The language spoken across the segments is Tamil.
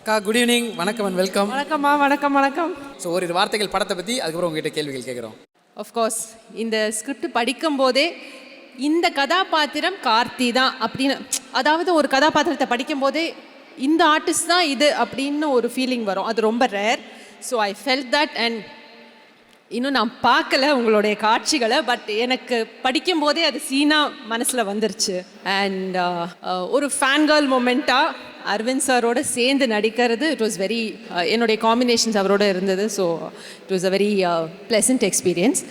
அக்கா குட் ஈவினிங், வணக்கம் அண்ட் வெல்கம். வணக்கம்மா. வணக்கம். ஸோ ஒரு வார்த்தைகள் படத்தை பற்றி, அதுக்கப்புறம் உங்ககிட்ட கேள்விகள் கேட்குறோம். ஆஃப்கோர்ஸ் இந்த ஸ்கிரிப்ட் படிக்கும்போதே இந்த கதாபாத்திரம் கார்த்தி தான் அப்படின்னு, அதாவது ஒரு கதாபாத்திரத்தை படிக்கும்போதே இந்த ஆர்டிஸ்ட் தான் இது அப்படின்னு ஒரு ஃபீலிங் வரும். அது ரொம்ப rare. So I felt that. And இன்னும் நான் பார்க்கல உங்களுடைய காட்சிகளை, பட் எனக்கு படிக்கும்போதே அது சீனாக மனசில் வந்துருச்சு. அண்ட் ஒரு ஃபேன் கேர்ள் மொமெண்ட்டாக அரவிந்த் சாரோட சேர்ந்து நடிக்கிறது, இட் வாஸ் வெரி, என்னுடைய காம்பினேஷன்ஸ் அவரோட இருந்தது. So it was a very pleasant experience.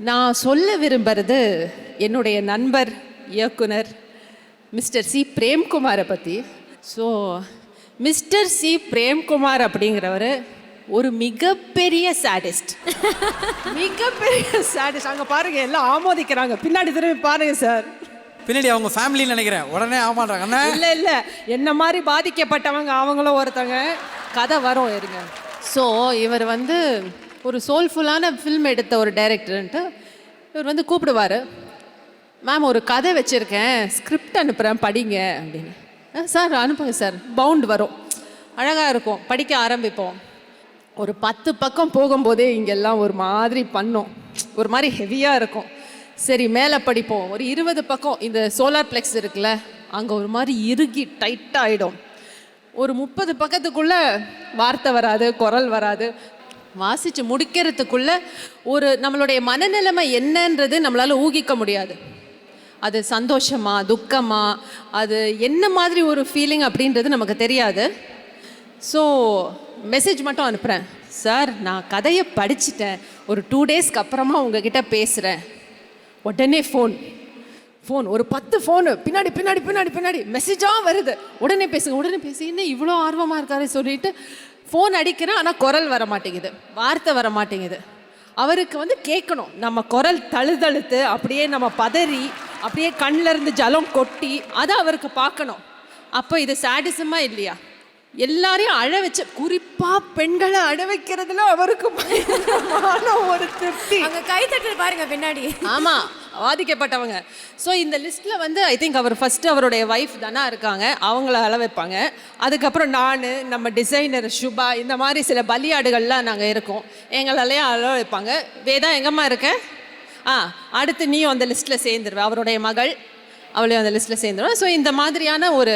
நான் சொல்ல விரும்புகிறது என்னுடைய நண்பர் இயக்குனர் மிஸ்டர் சி பிரேம்குமாரை பற்றி. ஸோ மிஸ்டர் சி பிரேம்குமார் அப்படிங்கிறவர் ஒரு மிகப்பெரிய சாடிஸ்ட். மிகப்பெரிய சாடிஸ்ட். அங்கே பாருங்க, எல்லாம் ஆமோதிக்கிறாங்க. பின்னாடி திரும்பி பாருங்க சார், பின்னாடி அவங்க ஃபேமிலின்னு நினைக்கிறேன். உடனே ஆமாட்டாங்க. இல்லை என்ன மாதிரி பாதிக்கப்பட்டவங்க அவங்களும் ஒருத்தங்க. கதை வரும் இருங்க. ஸோ இவர் வந்து ஒரு சோல்ஃபுல்லான ஃபில்ம் எடுத்த ஒரு டைரக்டர்ன்ட்டு இவர் வந்து கூப்பிடுவார். மேம் ஒரு கதை வச்சுருக்கேன், ஸ்கிரிப்ட் அனுப்புகிறேன் படிங்க அப்படின்னு. சார் அனுப்புங்க சார். பவுண்ட் வரும், அழகாக இருக்கும், படிக்க ஆரம்பிப்போம். ஒரு 10 பக்கம் போகும்போதே இங்கெல்லாம் ஒரு மாதிரி பண்ணோம், ஒரு மாதிரி ஹெவியாக இருக்கும். சரி மேலே படிப்போம். ஒரு 20 பக்கம் இந்த சோலார் பிளெக்ஸ் இருக்குல்ல, அங்கே ஒரு மாதிரி இறுகி டைட்டாக ஆகிடும். ஒரு 30 பக்கத்துக்குள்ளே வார்த்தை வராது, குரல் வராது. வாசித்து முடிக்கிறதுக்குள்ளே ஒரு நம்மளுடைய மனநிலைமை என்னன்றது நம்மளால் ஊகிக்க முடியாது. அது சந்தோஷமா துக்கமா, அது என்ன மாதிரி ஒரு ஃபீலிங் அப்படின்றது நமக்கு தெரியாது. ஸோ மெசேஜ் மட்டும் அனுப்புகிறேன். சார் நான் கதையை படிச்சுட்டேன், ஒரு 2 டேஸ்க்கு அப்புறமா உங்ககிட்ட பேசுகிறேன். உடனே ஃபோன் ஒரு 10 ஃபோனு பின்னாடி மெசேஜாக வருது. உடனே பேசு. என்ன இவ்வளோ ஆர்வமாக இருக்காரு சொல்லிட்டு ஃபோன் அடிக்கிறேன். ஆனால் குரல் வர மாட்டேங்குது, வார்த்தை வர மாட்டேங்குது. அவருக்கு வந்து கேட்கணும், நம்ம குரல் தழுதழுத்து அப்படியே நம்ம பதறி அப்படியே கண்ணில் இருந்து ஜலம் கொட்டி அதை அவருக்கு பார்க்கணும். அப்போ இது சாடிசமா இல்லையா? எல்லாரையும் அழ வச்ச, குறிப்பாக பெண்களை அழ வைக்கிறதுல அவருக்கு பயங்கரமான ஒரு திருப்தி. அங்கே கை தட்டல் பாருங்க பின்னாடி. ஆமாம், பாதிக்கப்பட்டவங்க. ஸோ இந்த லிஸ்ட்டில் வந்து ஐ திங்க் அவர் ஃபஸ்ட்டு அவருடைய ஒய்ஃப் தானே இருக்காங்க, அவங்கள அழ வைப்பாங்க. அதுக்கப்புறம் நான், நம்ம டிசைனர் சுபா, இந்த மாதிரி சில பலியாடுகள்லாம் நாங்கள் இருக்கோம், எங்களாலேயும் அழ வைப்பாங்க. வேதா எங்கம்மா இருக்க? அடுத்து நீயும் அந்த லிஸ்ட்டில் சேர்ந்துருவேன். அவருடைய மகள், அவளையும் அந்த லிஸ்ட்டில் சேர்ந்துருவேன். ஸோ இந்த மாதிரியான ஒரு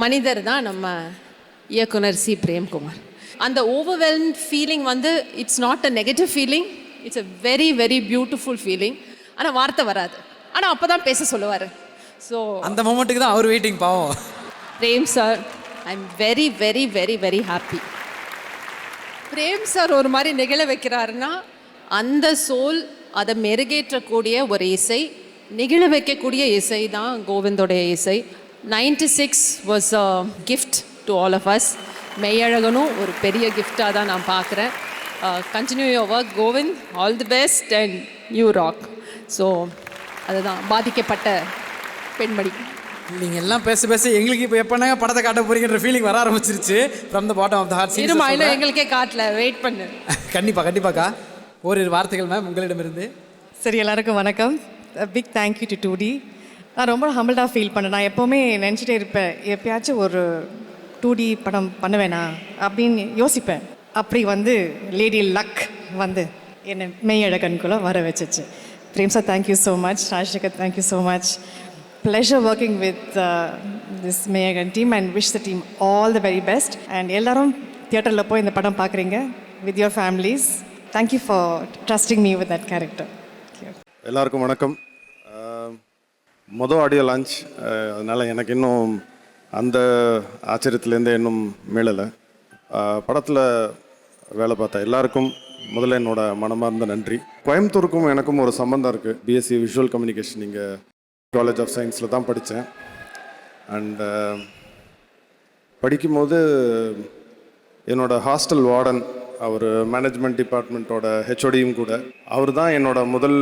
மனிதர் தான் நம்ம இயக்குனர் சி பிரேம்குமார். அந்த ஓவர்வெல்ம்ட் ஃபீலிங் வந்து it's not a negative feeling, it's a very very beautiful feeling. ஆனால் வார்த்தை வராது, ஆனால் அப்போ தான் பேச சொல்லுவார். ஸோ அந்த மொமெண்ட்டுக்கு தான் அவர் வெயிட்டிங். பாவம் Prem sir, I am very very very very happy. Prem sir ஒரு மாதிரி நிகழ வைக்கிறாருன்னா அந்த சோல், அதை மெருகேற்றக்கூடிய ஒரு இசை, நிகழ வைக்கக்கூடிய இசை தான் கோவிந்தோடைய இசை. 96 was a gift to all of us. மெய்யழகனும் ஒரு பெரிய கிஃப்டாக தான் நான் பார்க்குறேன். Continue your work Govind, all the best and you rock. So அதுதான் பாதிக்கப்பட்ட பெண்மணி. நீங்கள் எல்லாம் பேச எங்களுக்கு இப்போ எப்போனாங்க படத்தை காட்ட போறீங்கன்ற ஃபீலிங் வர ஆரம்பிச்சிருச்சு. From the bottom of the heart. இருமா, இல்லை எங்களுக்கே காட்டல, வெயிட் பண்ணு. கண்டிப்பாக்கா ஒரு வார்த்தைகள் மேம் உங்களிடமிருந்து. சரி, எல்லாருக்கும் வணக்கம். Big thank you to 2D. நான் ரொம்ப ஹம்பிள்டாக ஃபீல் பண்ணேன். நான் எப்போவுமே நினச்சிட்டே இருப்பேன், எப்பயாச்சும் ஒரு 2D படம் பண்ணுவேனா அப்படின்னு யோசிப்பேன். அப்படி வந்து லேடி லக் வந்து என்னை மெய்யழகனுக்குள்ளே வர வச்சிச்சு. Prem sir, thank you so much. Rajasekar, thank you so much. Pleasure working with this Meiyazhagan team and wish the team all the very best. And எல்லோரும் தியேட்டரில் போய் இந்த படம் பார்க்குறீங்க with your families. Thank you for trusting me with that character. எல்லாருக்கும் வணக்கம். மொதல் ஆடியோ லான்ச், அதனால் எனக்கு இன்னும் அந்த ஆச்சரியத்துலேருந்து இன்னும் மீளலை. படத்தில் வேலை பார்த்த எல்லாருக்கும் முதல்ல என்னோட மனமார்ந்த நன்றி. கோயம்புத்தூருக்கும் எனக்கும் ஒரு சம்பந்தம் இருக்குது. பிஎஸ்சி விஷுவல் கம்யூனிகேஷன் இங்கே காலேஜ் ஆஃப் சயின்ஸில் தான் படித்தேன். அண்ட் படிக்கும்போது என்னோடய ஹாஸ்டல் வார்டன், அவர் மேனேஜ்மெண்ட் டிபார்ட்மெண்ட்டோட ஹெச்ஓடியும் கூட, அவர் தான் என்னோட முதல்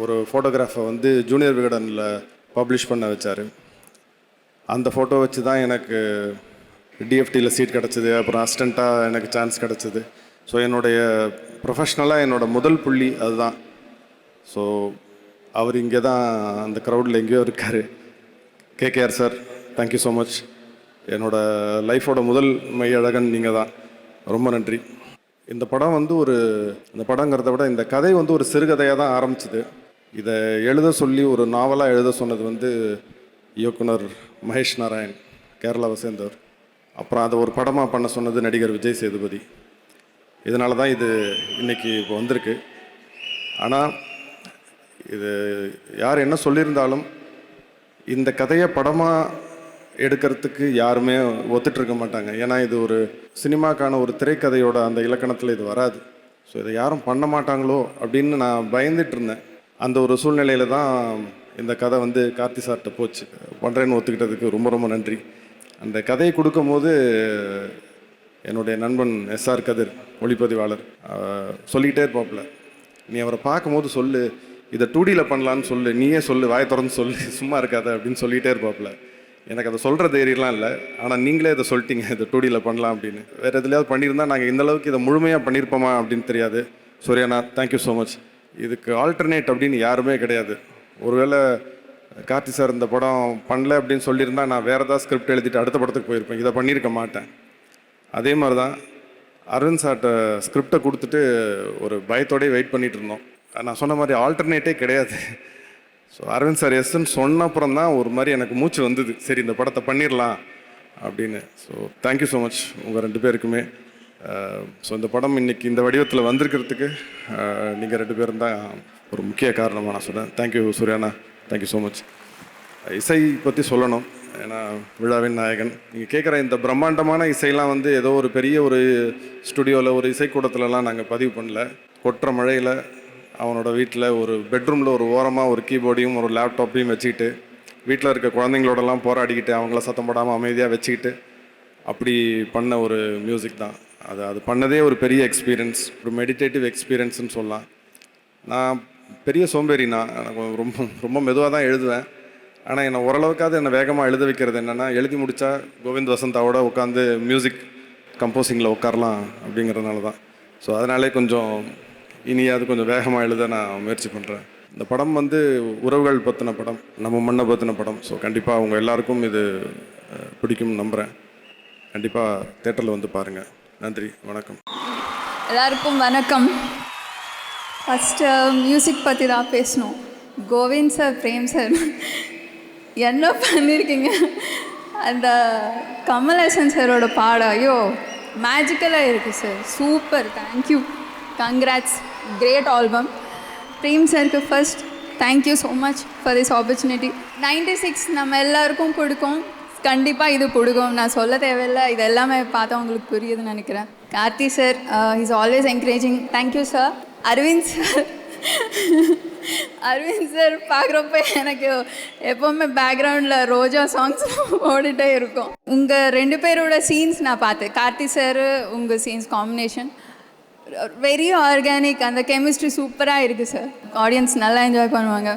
ஒரு ஃபோட்டோகிராஃபை வந்து ஜூனியர் விகடனில் பப்ளிஷ் பண்ண வச்சார். அந்த ஃபோட்டோ வச்சு தான் எனக்கு டிஎஃப்டியில் சீட் கிடச்சிது. அப்புறம் அசிஸ்டண்ட்டாக எனக்கு சான்ஸ் கிடச்சிது. ஸோ என்னுடைய ப்ரொஃபஷ்னலாக என்னோடய முதல் புள்ளி அதுதான். ஸோ அவர் இங்கே தான் அந்த க்ரௌடில் எங்கேயோ இருக்கார். KKR sir, thank you so much. என்னோடய லைஃபோட முதல் மெய்யழகன் நீங்கள் தான். ரொம்ப நன்றி. இந்த படம் வந்து இந்த படங்கிறத விட இந்த கதை வந்து ஒரு சிறுகதையாக தான் ஆரம்பிச்சுது. இதை எழுத சொல்லி ஒரு நாவலாக எழுத சொன்னது வந்து இயக்குனர் மகேஷ் நாராயண், கேரளாவை சேர்ந்தவர். அப்புறம் அதை ஒரு படமாக பண்ண சொன்னது நடிகர் விஜய் சேதுபதி. இதனால தான் இது இன்றைக்கி இப்போ வந்திருக்கு. ஆனால் இது யார் என்ன சொல்லியிருந்தாலும் இந்த கதையை படமாக எடுக்கிறதுக்கு யாருமே ஒத்துட்ருக்க மாட்டாங்க. ஏன்னா இது ஒரு சினிமாக்கான ஒரு திரைக்கதையோட அந்த இலக்கணத்தில் இது வராது. ஸோ இதை யாரும் பண்ண மாட்டாங்களோ அப்படின்னு நான் பயந்துட்டு இருந்தேன். அந்த ஒரு சூழ்நிலையில் தான் இந்த கதை வந்து கார்த்தி சார்கிட்ட போச்சு. பண்ணுறேன்னு ஒத்துக்கிட்டதுக்கு ரொம்ப ரொம்ப நன்றி. அந்த கதையை கொடுக்கும்போது என்னுடைய நண்பன் எஸ்ஆர் கதிர், ஒளிப்பதிவாளர், சொல்லிக்கிட்டே இருப்பாப்புல, நீ அவரை பார்க்கும்போது சொல்லு, இதை 2Dயில் பண்ணலான்னு சொல்லு, நீயே சொல்லு, வாயை திறந்து சொல்லு, சும்மா இருக்காத அப்படின்னு சொல்லிகிட்டே இருப்பாப்புல. எனக்கு அதை சொல்கிற தைரியம்லாம் இல்லை. ஆனால் நீங்களே இதை சொல்லிட்டீங்க, இதை 2Dயில் பண்ணலாம் அப்படின்னு. வேறு எதுலையாவது பண்ணியிருந்தால் நாங்கள் இந்தளவுக்கு இதை முழுமையாக பண்ணியிருப்போமா அப்படின்னு தெரியாது. சூர்யாண்ணா, தேங்க்யூ ஸோ மச். இதுக்கு ஆல்டர்னேட் அப்படின்னு யாருமே கிடையாது. ஒருவேளை கார்த்தி சார் இந்த படம் பண்ணல அப்படின்னு சொல்லியிருந்தால் நான் வேறு ஏதாவது ஸ்கிரிப்ட் எழுதிட்டு அடுத்த படத்துக்கு போயிருப்பேன். இதை பண்ணியிருக்க மாட்டேன். அதே மாதிரி தான் அரவிந்த் சார்கிட்ட ஸ்கிரிப்டை கொடுத்துட்டு ஒரு பயத்தோடய வெயிட் பண்ணிகிட்டு இருந்தோம். நான் சொன்ன மாதிரி ஆல்டர்னேட்டே கிடையாது. ஸோ அரவிந்த் சார் எஸ்ன்னு சொன்ன அப்புறம் தான் ஒரு மாதிரி எனக்கு மூச்சு வந்தது, சரி இந்த படத்தை பண்ணிடலாம் அப்படின்னு. ஸோ தேங்க்யூ ஸோ மச் உங்கள் 2 பேருக்குமே. ஸோ இந்த படம் இன்றைக்கி இந்த வடிவத்தில் வந்திருக்கிறதுக்கு நீங்கள் 2 பேரும் தான் ஒரு முக்கிய காரணமாக நான் சொன்னேன். தேங்க்யூ சூர்யாண்ணா, தேங்க்யூ ஸோ மச். இசை பற்றி சொல்லணும், ஏன்னா விழாவின் நாயகன். நீங்கள் கேட்குற இந்த பிரம்மாண்டமான இசையெல்லாம் வந்து ஏதோ ஒரு பெரிய ஒரு ஸ்டுடியோவில் ஒரு இசைக்கூடத்துலலாம் நாங்கள் பதிவு பண்ணல. கொட்டுற மழையில் அவனோட வீட்டில் ஒரு பெட்ரூமில் ஒரு ஓரமாக ஒரு கீபோர்டையும் ஒரு லேப்டாப்பையும் வச்சுக்கிட்டு வீட்டில் இருக்க குழந்தைங்களோடலாம் போராடிக்கிட்டு அவங்கள சத்தம் போடாமல் அமைதியாக வச்சுக்கிட்டு அப்படி பண்ண ஒரு மியூசிக் தான் அது பண்ணதே ஒரு பெரிய எக்ஸ்பீரியன்ஸ், ஒரு மெடிடேட்டிவ் எக்ஸ்பீரியன்ஸ்னு சொல்லலாம். நான் பெரிய சோம்பேறி, எனக்கு ரொம்ப ரொம்ப மெதுவாக தான் எழுதுவேன். ஆனால் என்னை ஓரளவுக்காவது என்னை வேகமாக எழுத வைக்கிறது என்னென்னா, எழுதி முடித்தா கோவிந்த் வசந்தாவோட உட்காந்து மியூசிக் கம்போசிங்கில் உட்காரலாம் அப்படிங்கிறதுனால தான். ஸோ அதனாலே கொஞ்சம் இனியாவது கொஞ்சம் வேகமாக எழுத நான் முயற்சி பண்ணுறேன். இந்த படம் வந்து உறவுகள் பற்றின படம், நம்ம மண்ணை பற்றின படம். ஸோ கண்டிப்பாக அவங்க எல்லாருக்கும் இது பிடிக்கும்னு நம்புகிறேன். கண்டிப்பாக தேட்டரில் வந்து பாருங்கள். நன்றி, வணக்கம். எல்லாருக்கும் வணக்கம். ஃபஸ்ட்டு மியூசிக் பற்றி தான் பேசணும். கோவிந்த் சார், பிரேம் சார் என்ன பண்ணியிருக்கீங்க? அந்த கமல்ஹாசன் சாரோட பாடம் ஐயோ மேஜிக்கலாக இருக்குது sir, super, thank you, congrats, great album. Prem சாருக்கு first thank you so much for this opportunity. 96 நம்ம எல்லாருக்கும் பிடிக்கும், கண்டிப்பாக இது பிடிக்கும், நான் சொல்ல தேவையில்லை, இது எல்லாமே பார்த்தா உங்களுக்கு புரியுதுன்னு நினைக்கிறேன். கார்த்தி sir is always encouraging, thank you sir. Arvind sir பார்க்குறப்ப எனக்கு எப்போவுமே பேக்ரவுண்டில் ரோஜா சாங்ஸ் ஓடிட்டே இருக்கும். உங்கள் 2 பேரோட சீன்ஸ் நான் பார்த்தேன், கார்த்தி சார் உங்கள் சீன்ஸ் காம்பினேஷன் வெரி ஆர்கானிக், அந்த கெமிஸ்ட்ரி சூப்பராக இருக்குது சார். ஆடியன்ஸ் நல்லா என்ஜாய் பண்ணுவாங்க.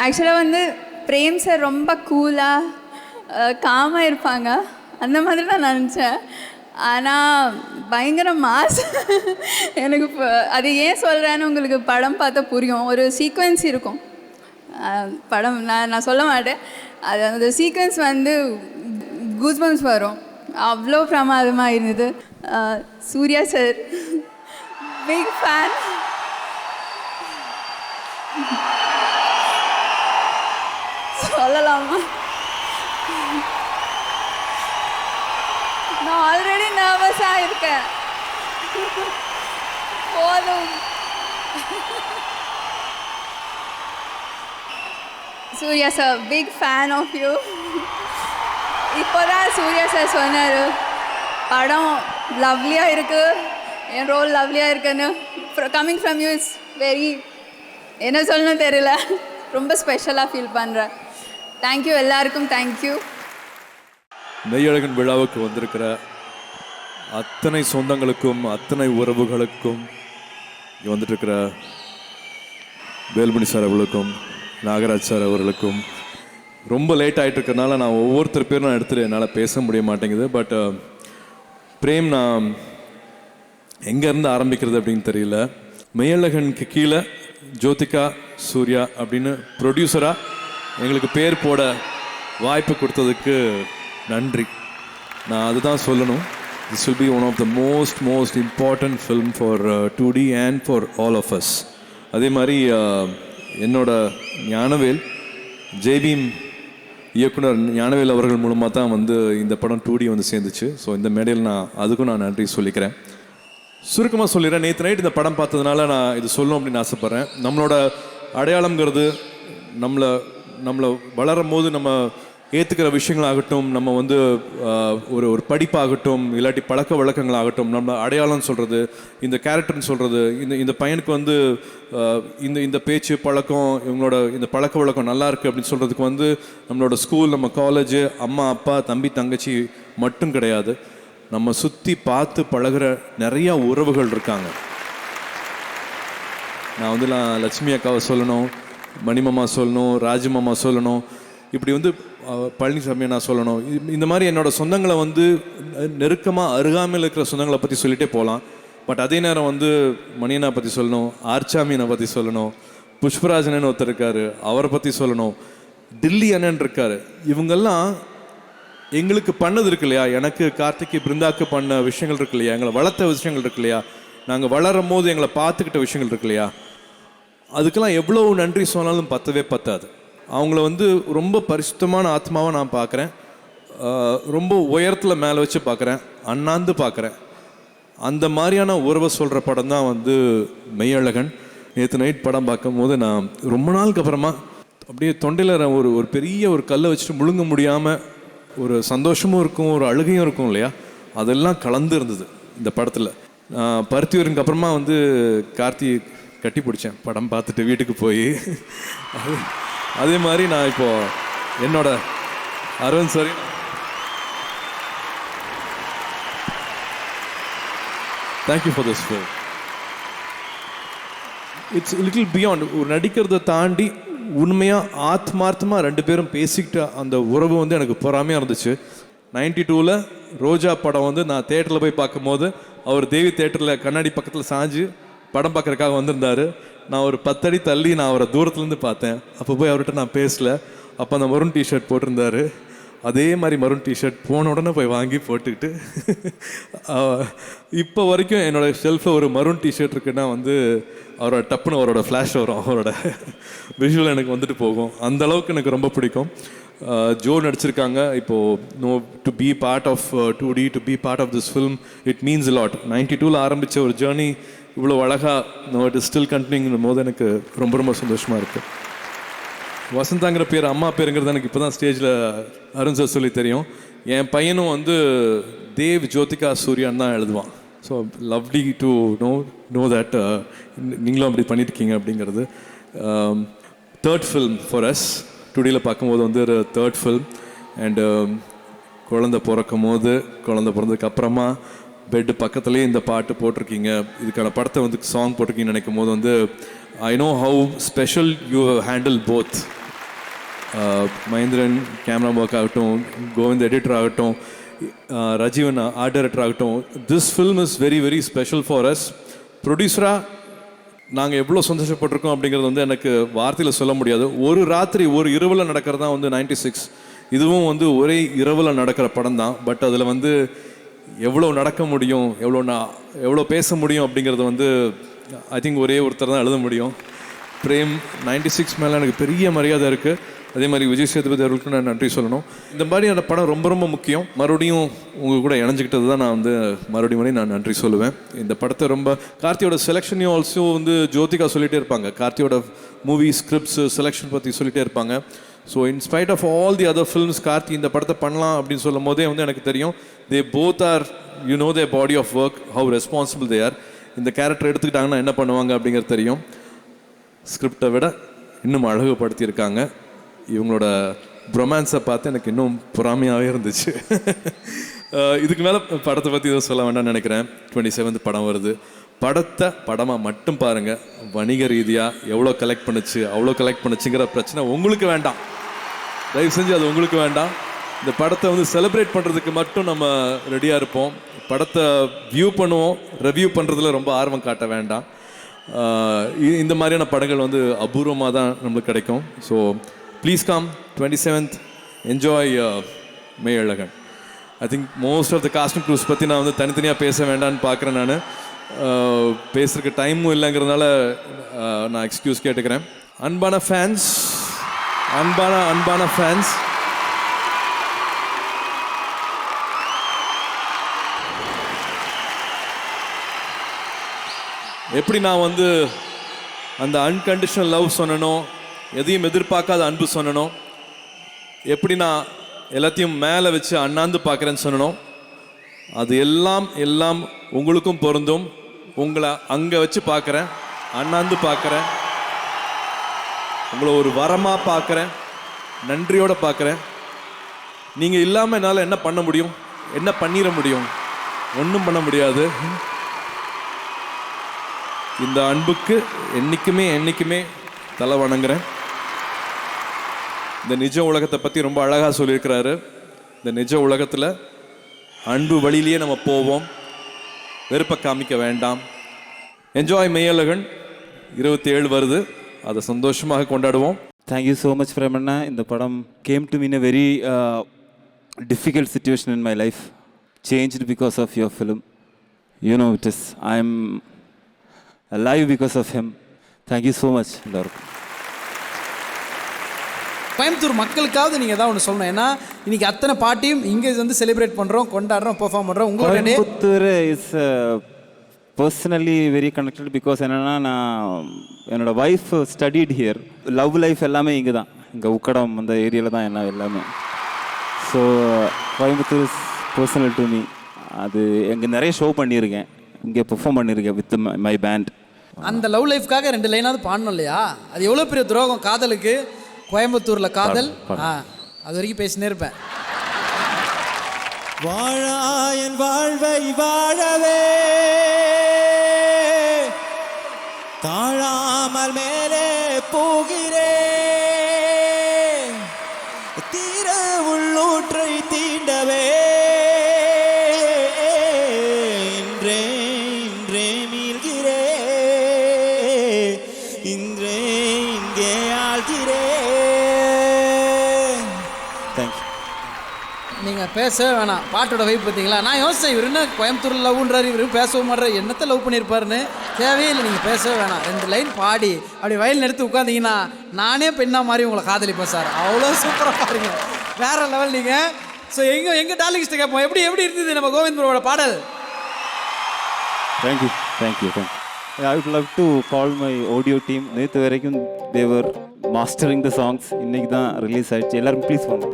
ஆக்சுவலாக வந்து பிரேம் சார் ரொம்ப கூலாக காமாக இருப்பாங்க, அந்த மாதிரி தான் நான் நினச்சேன். ஆனால் பயங்கர மாஸ். எனக்கு இப்போ அது ஏன் சொல்கிறேன்னு உங்களுக்கு படம் பார்த்தா புரியும். ஒரு சீக்வென்ஸ் இருக்கும், படம் நான் சொல்ல மாட்டேன், அது அந்த சீக்வென்ஸ் வந்து கூஸ்பம்ஸ் வரும், அவ்வளோ பிரமாதமாக இருந்தது. Suriya sir big fan. சொல்லலாமா? நான் ஆல்ரெடி நர்வஸாக இருக்கேன், போதும். Suriya sir big fan of you. இப்போ தான் சூர்யா சார் சொன்னார் படம் லவ்லியாக இருக்குது, என் ரோல் லவ்லியாக இருக்குன்னு. Coming from you is very, என்ன சொல்லணும் தெரியல, ரொம்ப ஸ்பெஷலாக ஃபீல் பண்ணுறேன். தேங்க்யூ எல்லாருக்கும், தேங்க்யூ. மெய்யழகன் விழாவுக்கு வந்திருக்கிற அத்தனை சொந்தங்களுக்கும் அத்தனை உறவுகளுக்கும், இங்கே வந்துட்டுருக்கிற வேல்மணி சார் அவர்களுக்கும் நாகராஜ் சார் அவர்களுக்கும், ரொம்ப லேட் ஆகிட்டு இருக்கிறனால நான் ஒவ்வொருத்தர் பேரும் நான் எடுத்துகிட்டு என்னால் பேச முடிய மாட்டேங்குது. பட் பிரேம், நான் எங்கேருந்து ஆரம்பிக்கிறது அப்படின்னு தெரியல. மெய்யழகனுக்கு கீழே ஜோதிகா, சூர்யா அப்படின்னு ப்ரொடியூசராக எங்களுக்கு பேர் போட வாய்ப்பு கொடுத்ததுக்கு நன்றி. நான் அதுதான் சொல்லணும். This will be one of the most important film for 2D and for all of us. அதே மாதிரி என்னோட ஞானவேல், ஜெய்பீம் இயக்குனர் ஞானவேல் அவர்கள் மூலமாக தான் வந்து இந்த படம் 2D வந்து சேர்ந்துச்சு. ஸோ இந்த மேடையில் அதுக்கும் நான் நன்றி சொல்லிக்கிறேன். சுருக்கமாக சொல்லிடுறேன், நேற்று நைட் இந்த படம் பார்த்ததுனால நான் இது சொல்லணும் அப்படின்னு ஆசைப்பட்றேன். நம்மளோட அடையாளங்கிறது நம்மளை வளரும் போது நம்ம ஏற்றுக்கிற விஷயங்களாகட்டும், நம்ம வந்து ஒரு படிப்பாகட்டும், இல்லாட்டி பழக்க வழக்கங்களாகட்டும், நம்ம அடையாளம் சொல்கிறது, இந்த கேரக்டர்னு சொல்கிறது, இந்த பையனுக்கு வந்து இந்த பேச்சு பழக்கம், இவங்களோட இந்த பழக்க வழக்கம் நல்லா இருக்குது அப்படின்னு சொல்கிறதுக்கு வந்து நம்மளோட ஸ்கூல், நம்ம காலேஜு, அம்மா அப்பா தம்பி தங்கச்சி மட்டும் கிடையாது. நம்ம சுற்றி பார்த்து பழகிற நிறையா உறவுகள் இருக்காங்க. நான் வந்து லட்சுமி அக்காவை சொல்லணும், மணிமாமா சொல்லணும், ராஜமாமா சொல்லணும், இப்படி வந்து பழனிசாமியை நான் சொல்லணும். இந்த மாதிரி என்னோடய சொந்தங்களை வந்து நெருக்கமாக அருகாமையில் இருக்கிற சொந்தங்களை பற்றி சொல்லிகிட்டே போகலாம். பட் அதே நேரம் வந்து மணியனை பற்றி சொல்லணும், ஆர்ச்சாமியனை பற்றி சொல்லணும், புஷ்பராஜனன் ஒருத்தர் இருக்கார் அவரை பற்றி சொல்லணும், டில்லி அண்ணன் இருக்கார். இவங்கெல்லாம் எங்களுக்கு பண்ணது இருக்கு இல்லையா, எனக்கு கார்த்திகை பிருந்தாக்கு பண்ண விஷயங்கள் இருக்கு இல்லையா, எங்களை வளர்த்த விஷயங்கள் இருக்கு இல்லையா, நாங்கள் வளரும் போது எங்களை பார்த்துக்கிட்ட விஷயங்கள் இருக்கு இல்லையா, அதுக்கெல்லாம் எவ்வளோ நன்றி சொன்னாலும் பத்தாது. அவங்கள வந்து ரொம்ப பரிசுத்தமான ஆத்மாவை நான் பார்க்குறேன், ரொம்ப உயரத்தில் மேலே வச்சு பார்க்குறேன், அண்ணாந்து பார்க்குறேன். அந்த மாதிரியான உறவை சொல்கிற படம் தான் வந்து மெய்யழகன். நேற்று நைட் படம் பார்க்கும் போது நான் ரொம்ப நாளுக்கு அப்புறமா அப்படியே தொண்டையில் ஒரு பெரிய ஒரு கல்லை வச்சுட்டு முழுங்க முடியாமல் ஒரு சந்தோஷமும் இருக்கும், ஒரு அழுகையும் இருக்கும் இல்லையா, அதெல்லாம் கலந்து இருந்தது இந்த படத்தில். பருத்தி வரதுக்கு அப்புறமா வந்து கார்த்தி கட்டி பிடிச்சேன் படம் பார்த்துட்டு வீட்டுக்கு போய். அதே மாதிரி நான் இப்போது என்னோட Arvind Swami thank you for this film. It's little beyond. ஒரு நடிக்கிறத தாண்டி உண்மையாக ஆத்மார்த்தமாக ரெண்டு பேரும் பேசிக்கிட்ட அந்த உறவு வந்து எனக்கு பொறாமையாக இருந்துச்சு. 92 ரோஜா படம் வந்து நான் தேட்டரில் போய் பார்க்கும்போது அவர் தேவி தேட்டரில் கண்ணாடி பக்கத்தில் சாஞ்சு படம் பார்க்குறதுக்காக வந்திருந்தார். நான் ஒரு 10 அடி தள்ளி நான் அவரை தூரத்துலேருந்து பார்த்தேன். அப்போ போய் அவர்கிட்ட நான் பேசலை. அப்போ அந்த மரூன் டிஷர்ட் போட்டிருந்தார். அதே மாதிரி மரூன் டிஷர்ட் போன உடனே போய் வாங்கி போட்டுக்கிட்டு இப்போ வரைக்கும் என்னோடய ஷெல்ஃபில் ஒரு மரூன் டிஷர்ட் இருக்குன்னா வந்து அவரோட டப்புன்னு அவரோட ஃப்ளாஷ் வரும், அவரோட விஷுவல் எனக்கு வந்துட்டு போகும். அந்த அளவுக்கு எனக்கு ரொம்ப பிடிக்கும். ஜோ நடிச்சிருக்காங்க. இப்போது to be part of 2D, to be part of this film, it means a lot. 92 ஆரம்பித்த ஒரு ஜேர்னி இவ்வளோ அழகாக இட் இஸ் ஸ்டில் கண்டினியூங்கும் போது எனக்கு ரொம்ப ரொம்ப சந்தோஷமாக இருக்குது. வசந்தாங்கிற பேர் அம்மா பேருங்கிறது எனக்கு இப்போ தான் ஸ்டேஜில் அருண் சார் சொல்லி தெரியும். என் பையனும் வந்து தேவ் ஜோதிகா சூர்யான்னு தான் எழுதுவான். So lovely to know that நீங்களும் அப்படி பண்ணியிருக்கீங்க அப்படிங்கிறது. Third film for us. 2Dயில் பார்க்கும்போது வந்து ஒரு தேர்ட் ஃபில்ம். அண்டு குழந்தை பிறந்ததுக்கு அப்புறமா பெட்டு பக்கத்துலேயே இந்த பாட்டு போட்டிருக்கீங்க. இதுக்கான படத்தை வந்து சாங் போட்டிருக்கீங்கன்னு நினைக்கும் போது வந்து I know how special you handle both. Mahendran camera work ஆகட்டும், கோவிந்த் எடிட்டர் ஆகட்டும், ரஜீவன் ஆர்ட் டைரக்டர் ஆகட்டும், this film is very very special for us. ப்ரொடியூசராக நாங்கள் எவ்வளோ சந்தோஷப்பட்டிருக்கோம் அப்படிங்கிறது வந்து எனக்கு வார்த்தையில் சொல்ல முடியாது. ஒரு ராத்திரி ஒரு இரவில் நடக்கிறது தான் வந்து 96. இதுவும் வந்து ஒரே இரவில் நடக்கிற படம் தான். பட் அதில் வந்து எவ்வளோ நடக்க முடியும், எவ்வளோ பேச முடியும் அப்படிங்கிறது வந்து ஐ திங்க் ஒரே ஒருத்தர் தான் எழுத முடியும். பிரேம் 96 மேலே எனக்கு பெரிய மரியாதை இருக்குது. அதே மாதிரி விஜய் சேதுபதி அவர்களுக்கு நான் நன்றி சொல்லணும். இந்த மாதிரியான படம் ரொம்ப ரொம்ப முக்கியம். மறுபடியும் உங்கள் கூட இணைஞ்சிக்கிட்டது தான் நான் வந்து மறுபடியும் நான் நன்றி சொல்லுவேன். இந்த படத்தை ரொம்ப கார்த்தியோட செலெக்ஷனையும் ஆல்சோ வந்து ஜோதிகா சொல்லிகிட்டே இருப்பாங்க. கார்த்தியோட மூவி ஸ்கிரிப்ட்ஸ் செலெக்ஷன் பற்றி சொல்லிகிட்டே இருப்பாங்க. So in spite of all the other films Karthi இந்த படத்தை பண்ணலாம் அப்படின்னு சொல்லும் போதே வந்து எனக்கு தெரியும் they both are their body of work, how responsible they are. இந்த கேரக்டர் எடுத்துக்கிட்டாங்கன்னா என்ன பண்ணுவாங்க அப்படிங்கிறது தெரியும். ஸ்கிரிப்டை விட இன்னும் அழகுபடுத்தியிருக்காங்க. இவங்களோட ரொமான்ஸை பார்த்து எனக்கு இன்னும் பொறாமையாகவே இருந்துச்சு. இதுக்கு மேலே படத்தை பற்றி எதுவும் சொல்ல வேண்டாம்னு நினைக்கிறேன். 27th படம் வருது. படத்தை படமாக மட்டும் பாருங்கள். வணிக ரீதியாக எவ்வளோ கலெக்ட் பண்ணுச்சுங்கிற பிரச்சனை உங்களுக்கு வேண்டாம். தயவு செஞ்சு அது உங்களுக்கு வேண்டாம். இந்த படத்தை வந்து செலிப்ரேட் பண்ணுறதுக்கு மட்டும் நம்ம ரெடியாக இருப்போம். படத்தை வியூ பண்ணுவோம், ரிவ்யூ பண்ணுறதுல ரொம்ப ஆர்வம் காட்ட வேண்டாம். இந்த மாதிரியான படங்கள் வந்து அபூர்வமாக தான் நம்மளுக்கு கிடைக்கும். So please come 27th, enjoy Meiyazhagan. I think most of the cast and crews பற்றி நான் வந்து தனித்தனியாக பேச வேண்டாம்னு பார்க்குறேன். நான் பேசுறதுக்கு டைமும் இல்லைங்கிறதுனால நான் எக்ஸ்கியூஸ் கேட்டுக்கிறேன். அன்பான ஃபேன்ஸ், அன்பான ஃபேன்ஸ், எப்படி நான் வந்து அந்த அன்கண்டிஷனல் லவ் சொன்னனோ, எதையும் எதிர்பார்க்காத அன்பு சொன்னனோ, எப்படி நான் எல்லாத்தையும் மேலே வச்சு அண்ணாந்து பார்க்குறேன்னு சொன்னனோ, அது எல்லாம் உங்களுக்கும் பொருந்தும். உங்களை அங்கே வச்சு பார்க்குறேன், அண்ணாந்து பார்க்குறேன், உங்களை ஒரு வரமாக பார்க்குறேன், நன்றியோடு பார்க்குறேன். நீங்கள் இல்லாமல் என்னால் என்ன பண்ண முடியும்? என்ன பண்ணிட முடியும்? ஒன்றும் பண்ண முடியாது. இந்த அன்புக்கு என்றைக்குமே தலை வணங்குறேன். இந்த நிஜ உலகத்தை பற்றி ரொம்ப அழகாக சொல்லியிருக்கிறாரு. இந்த நிஜ உலகத்தில் அன்பு வழியிலேயே நம்ம போவோம், வெறுப்பை காமிக்க வேண்டாம். என்ஜாய் மெய்யழகன் 27 வருது, அதை சந்தோஷமாக கொண்டாடுவோம். Thank you so much, Pramanna. இந்த படம் came to me in a very difficult situation in my life. Changed because of your film. You know, I'm alive because of him. Thank you so much. Coimbatore மக்களுக்காவது நீங்கள் தான் ஒன்று சொல்லணும். ஏன்னா இன்னைக்கு அத்தனை பார்ட்டியும் இங்கே வந்து செலிப்ரேட் பண்ணுறோம், கொண்டாடுறோம், பெர்ஃபார்ம் பண்ணுறோம். உங்களோட Coimbatore is personally very connected because என்னென்னா, நான் என்னோட wife studied here. Love life எல்லாமே இங்கே தான், இங்கே உக்கடம் அந்த ஏரியாவில் தான் என்ன எல்லாமே. So Coimbatore is personal to me. அது எங்கே நிறைய ஷோ பண்ணியிருக்கேன், இங்கே பெர்ஃபார்ம் பண்ணியிருக்கேன் வித் மை பேண்ட். அந்த லவ் லைஃப்காக 2 லைனாவது பாடணும் இல்லையா? அது எவ்வளோ பெரிய துரோகம் காதலுக்கு. கோயம்புத்தூரில் காதல், அது வரைக்கும் பேசினே இருப்பேன். வாழாயன் வாழ்வை வாழவே தாழாமல் மேலே போகிறே, தீர உள்ளூற்றை தீண்டவே இன்றே மீள்கிறே, இன்றே இங்கே ஆழ்கிறே. தேங்க்யூ. நீங்கள் பேசவே வேணாம், பாட்டோட வைப் பார்த்தீங்களா? நான் யோசிச்சேன், இவர் என்ன கோயம்புத்தூரில் லவ்ன்றாரு, இவரு பேசவும் மாட்டார், என்னத்தை லவ் பண்ணியிருப்பாருன்னு. தேவையே இல்லை, நீங்கள் பேசவே வேணாம். 2 லைன் பாடி அப்படி வயலில் எடுத்து உட்காந்திங்கன்னா நானே பெண்ணா மாதிரி உங்களை காதலிப்பேன் சார். அவ்வளோ சூப்பராக பாருங்க, வேற லெவல் நீங்கள். ஸோ எங்கள் டார்லிங்ஸ்ட்டை கேட்போம், எப்படி இருந்தது நம்ம கோவிந்த்ரோட பாடல்? Thank you. I would love to call my audio team. நேற்று வரைக்கும் they were mastering the songs. இன்னைக்கு தான் ரிலீஸ் ஆயிடுச்சு. எல்லாரும் ப்ளீஸ் வாங்க.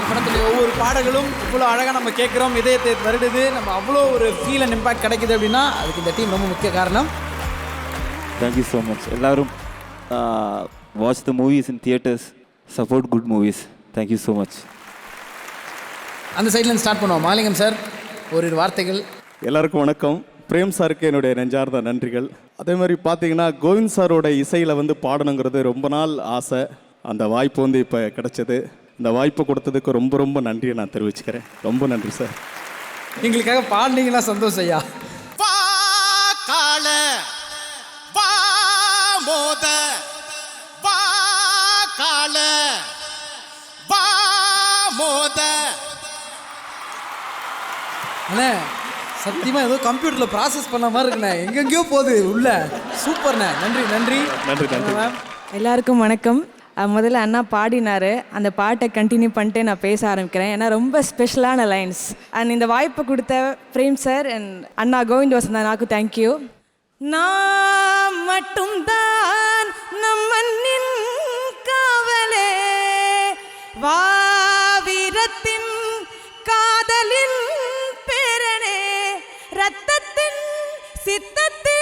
படத்தில் ஒவ்வொரு பாடல்களும் இவ்வளோ அழகாக நம்ம கேட்குறோம், இதயத்தை வருடுது, நம்ம அவ்வளோ ஒரு ஃபீல் அண்ட் இம்பேக்ட் கிடைக்குது அப்படின்னா அதுக்கு இந்த டீம் ரொம்ப முக்கிய காரணம். Thank you so much. எல்லாரும் watch the movies in theatres, support good movies. Thank you so much. அந்த சைட்லேருந்து ஸ்டார்ட் பண்ணுவோம். மாலிங்கம் சார், ஒரு வார்த்தைகள். எல்லாருக்கும் வணக்கம். பிரேம் சாருக்கு என்னுடைய நெஞ்சார்ந்த நன்றிகள். அதே மாதிரி பார்த்தீங்கன்னா கோவிந்த் சாரோட இசையில் வந்து பாடணுங்கிறது ரொம்ப நாள் ஆசை. அந்த வாய்ப்பு வந்து இப்போ கிடைச்சது. இந்த வாய்ப்பு கொடுத்ததுக்கு ரொம்ப ரொம்ப நன்றியை நான் தெரிவிச்சுக்கிறேன். ரொம்ப நன்றி சார். எங்களுக்காக பாடினீங்கன்னா சந்தோஷம் ஐயா. வா கால வா மோத வா கால வா மோத. அண்ணே சத்தியமாக ஏதோ கம்ப்யூட்டரில் ப்ராசஸ் பண்ண மாதிரி இருக்குண்ணே, எங்கெங்கேயோ போகுது உள்ள. சூப்பர்ண்ணே, நன்றி மேம். எல்லாருக்கும் வணக்கம். முதல்ல அண்ணா பாடினார், அந்த பாட்டை கண்டினியூ பண்ணிட்டு நான் பேச ஆரம்பிக்கிறேன். ஏன்னா ரொம்ப ஸ்பெஷலான லைன்ஸ். அண்ட் இந்த வாய்ப்பு கொடுத்த பிரேம் சார் அண்ட் அண்ணா கோவிந்த் வசந்தானாக்கு தேங்க்யூ. நான் மட்டும்தான் நம் மண்ணின் காவலே, வாவீரத்தின் காதலின் பேரனே, ரத்தத்தின் சித்தத்து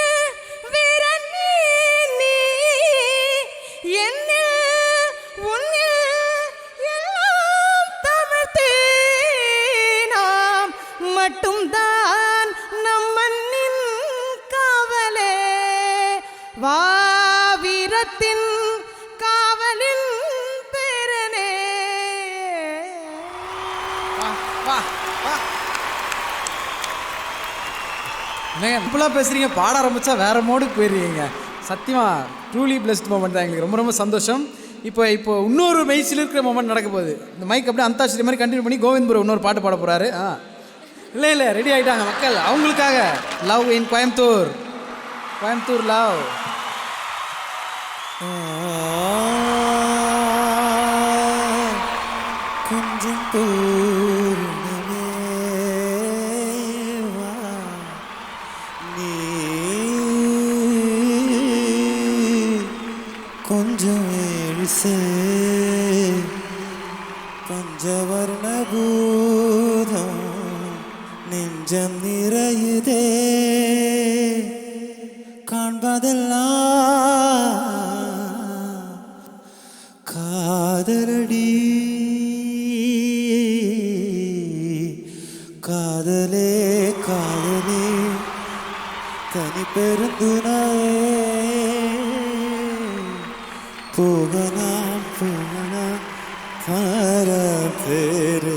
வீரன் நீ, என்னில் உன்னில் எல்லாம் தமிழ்த்தே, நாம் மட்டும்தான் நம் மண்ணின் காவலே, வாவீரத்தின் காவலின் பேரனே. இப்பெல்லாம் பேசுகிறீங்க, பாட ஆரம்பித்தா வேறு மோடுக்கு போயிடுறீங்க. சத்தியமாக ட்ரூலி பிளஸ்ட் மூமெண்ட் தான். எங்களுக்கு ரொம்ப ரொம்ப சந்தோஷம். இப்போ இன்னொரு மெய்சில் இருக்கிற மொமெண்ட் நடக்க போகுது. இந்த மைக் அப்படியே அந்தாட்சி மாதிரி கண்டினியூ பண்ணி கோவிந்த் ப்ரோ இன்னொரு பாட்டு பாட போகிறாரு. இல்லை ரெடி ஆகிட்டாங்க மக்கள் அவங்களுக்காக. Love in Coimbatore, Coimbatore love. கொஞ்சம் நீ கொஞ்சம் பஞ்சவர்ண பூதம் நெஞ்சம் நிறையுதே காண்பதெல்லாம் காதலடி காதலே காதலே தனி பெருந்துணையே போகலாம் போகலாம் பார பேரு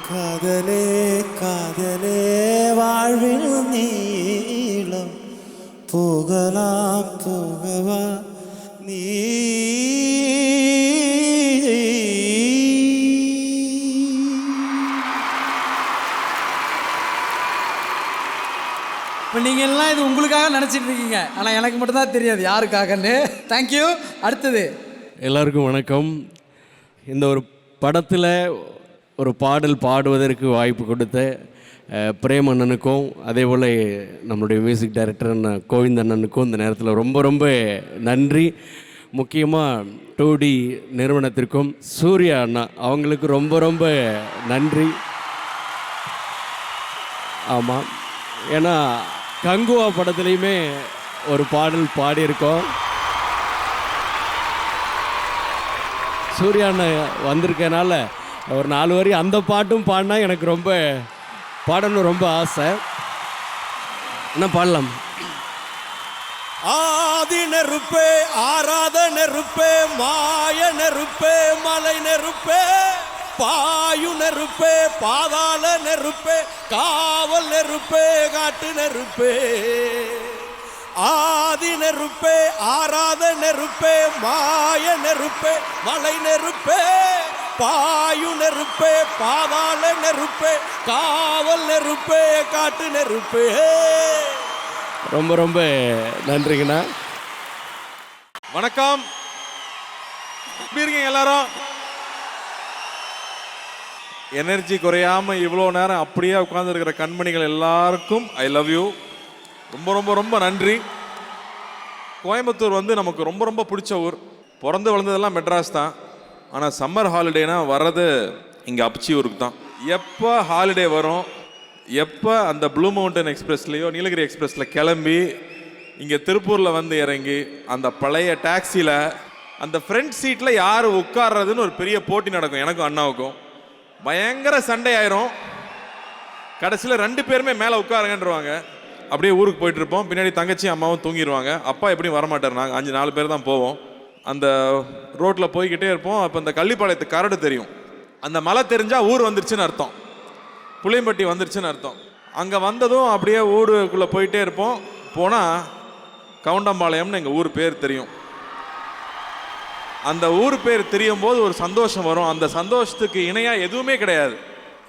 காதலே காதலே வாழ்வில் நீளம் போகலாம் போகவா நீ. இப்போ நீங்கள் எல்லாம் இது உங்களுக்காக நினச்சிட்டு இருக்கீங்க, ஆனால் எனக்கு மட்டும்தான் தெரியாது யாருக்காகன்னு. தேங்க்யூ. அடுத்தது எல்லாருக்கும் வணக்கம். இந்த ஒரு படத்தில் ஒரு பாடல் பாடுவதற்கு வாய்ப்பு கொடுத்த பிரேம் அண்ணனுக்கும் அதே போல் நம்மளுடைய மியூசிக் டைரக்டர் அண்ணன் கோவிந்த் அண்ணனுக்கும் இந்த நேரத்தில் ரொம்ப ரொம்ப நன்றி. முக்கியமாக 2D நிறுவனத்திற்கும் சூர்யா அண்ணா அவங்களுக்கு ரொம்ப ரொம்ப நன்றி. ஆமாம், ஏன்னா கங்குவா படத்துலையுமே ஒரு பாடல் பாடியிருக்கோம். சூர்யா அண்ணன் வந்திருக்கனால ஒரு 4 வரி அந்த பாட்டும் பாடினா எனக்கு ரொம்ப பாடணும் ரொம்ப ஆசை. என்ன பாடலாம்? ஆதி நெருப்பே ஆராத நெருப்பே மாய நெருப்பே மலை நெருப்பே பாயு நெருப்பே பாதாள நெருப்பே காவல் நெருப்பே காட்டு நெருப்பே ஆதி நெருப்பே ஆராத நெருப்பே மாய நெருப்பே மலை நெருப்பே பாயு நெருப்பே பாதாள நெருப்பே காவல் நெருப்பே காட்டு நெருப்பே. ரொம்ப ரொம்ப நன்றிங்கண்ணா. வணக்கம், எப்படி இருக்கீங்க எல்லாரும்? எனர்ஜி குறையாம இவ்வளோ நேரம் அப்படியே உட்கார்ந்துருக்கிற கண்மணிகள் எல்லாருக்கும் ஐ லவ் யூ. ரொம்ப ரொம்ப ரொம்ப நன்றி. கோயம்புத்தூர் வந்து நமக்கு ரொம்ப ரொம்ப பிடிச்ச ஊர். பிறந்து வளர்ந்ததெல்லாம் மெட்ராஸ் தான், ஆனால் சம்மர் ஹாலிடேனா வர்றது இங்கே அப்ச்சியூருக்கு தான். எப்போ ஹாலிடே வரும், எப்போ அந்த ப்ளூ மவுண்டன் எக்ஸ்பிரஸ்லேயோ நீலகிரி எக்ஸ்பிரஸில் கிளம்பி இங்கே திருப்பூரில் வந்து இறங்கி அந்த பழைய டாக்ஸியில் அந்த ஃப்ரண்ட் சீட்டில் யார் உட்கார்றதுன்னு ஒரு பெரிய போட்டி நடக்கும். எனக்கும் அண்ணாவுக்கும் பயங்கர சண்டை ஆயிரும். கடைசியில் 2 பேருமே மேலே உட்காருங்கன்றவாங்க. அப்படியே ஊருக்கு போயிட்டு இருப்போம். பின்னாடி தங்கச்சி அம்மாவும் தூங்கிடுவாங்க. அப்பா எப்படியும் வரமாட்டார். நாங்கள் 4 பேர் தான் போவோம். அந்த ரோட்டில் போய்கிட்டே இருப்போம். அப்போ இந்த கள்ளிப்பாளையத்து கரடு தெரியும். அந்த மலை தெரிஞ்சால் ஊர் வந்துருச்சுன்னு அர்த்தம், புளியம்பட்டி வந்துருச்சுன்னு அர்த்தம். அங்கே வந்ததும் அப்படியே ஊருக்குள்ளே போயிட்டே இருப்போம். போனால் கவுண்டம்பாளையம்னு எங்கள் ஊர் பேர் தெரியும். அந்த ஊர் பேர் தெரியும் போது ஒரு சந்தோஷம் வரும். அந்த சந்தோஷத்துக்கு இணையாக எதுவுமே கிடையாது.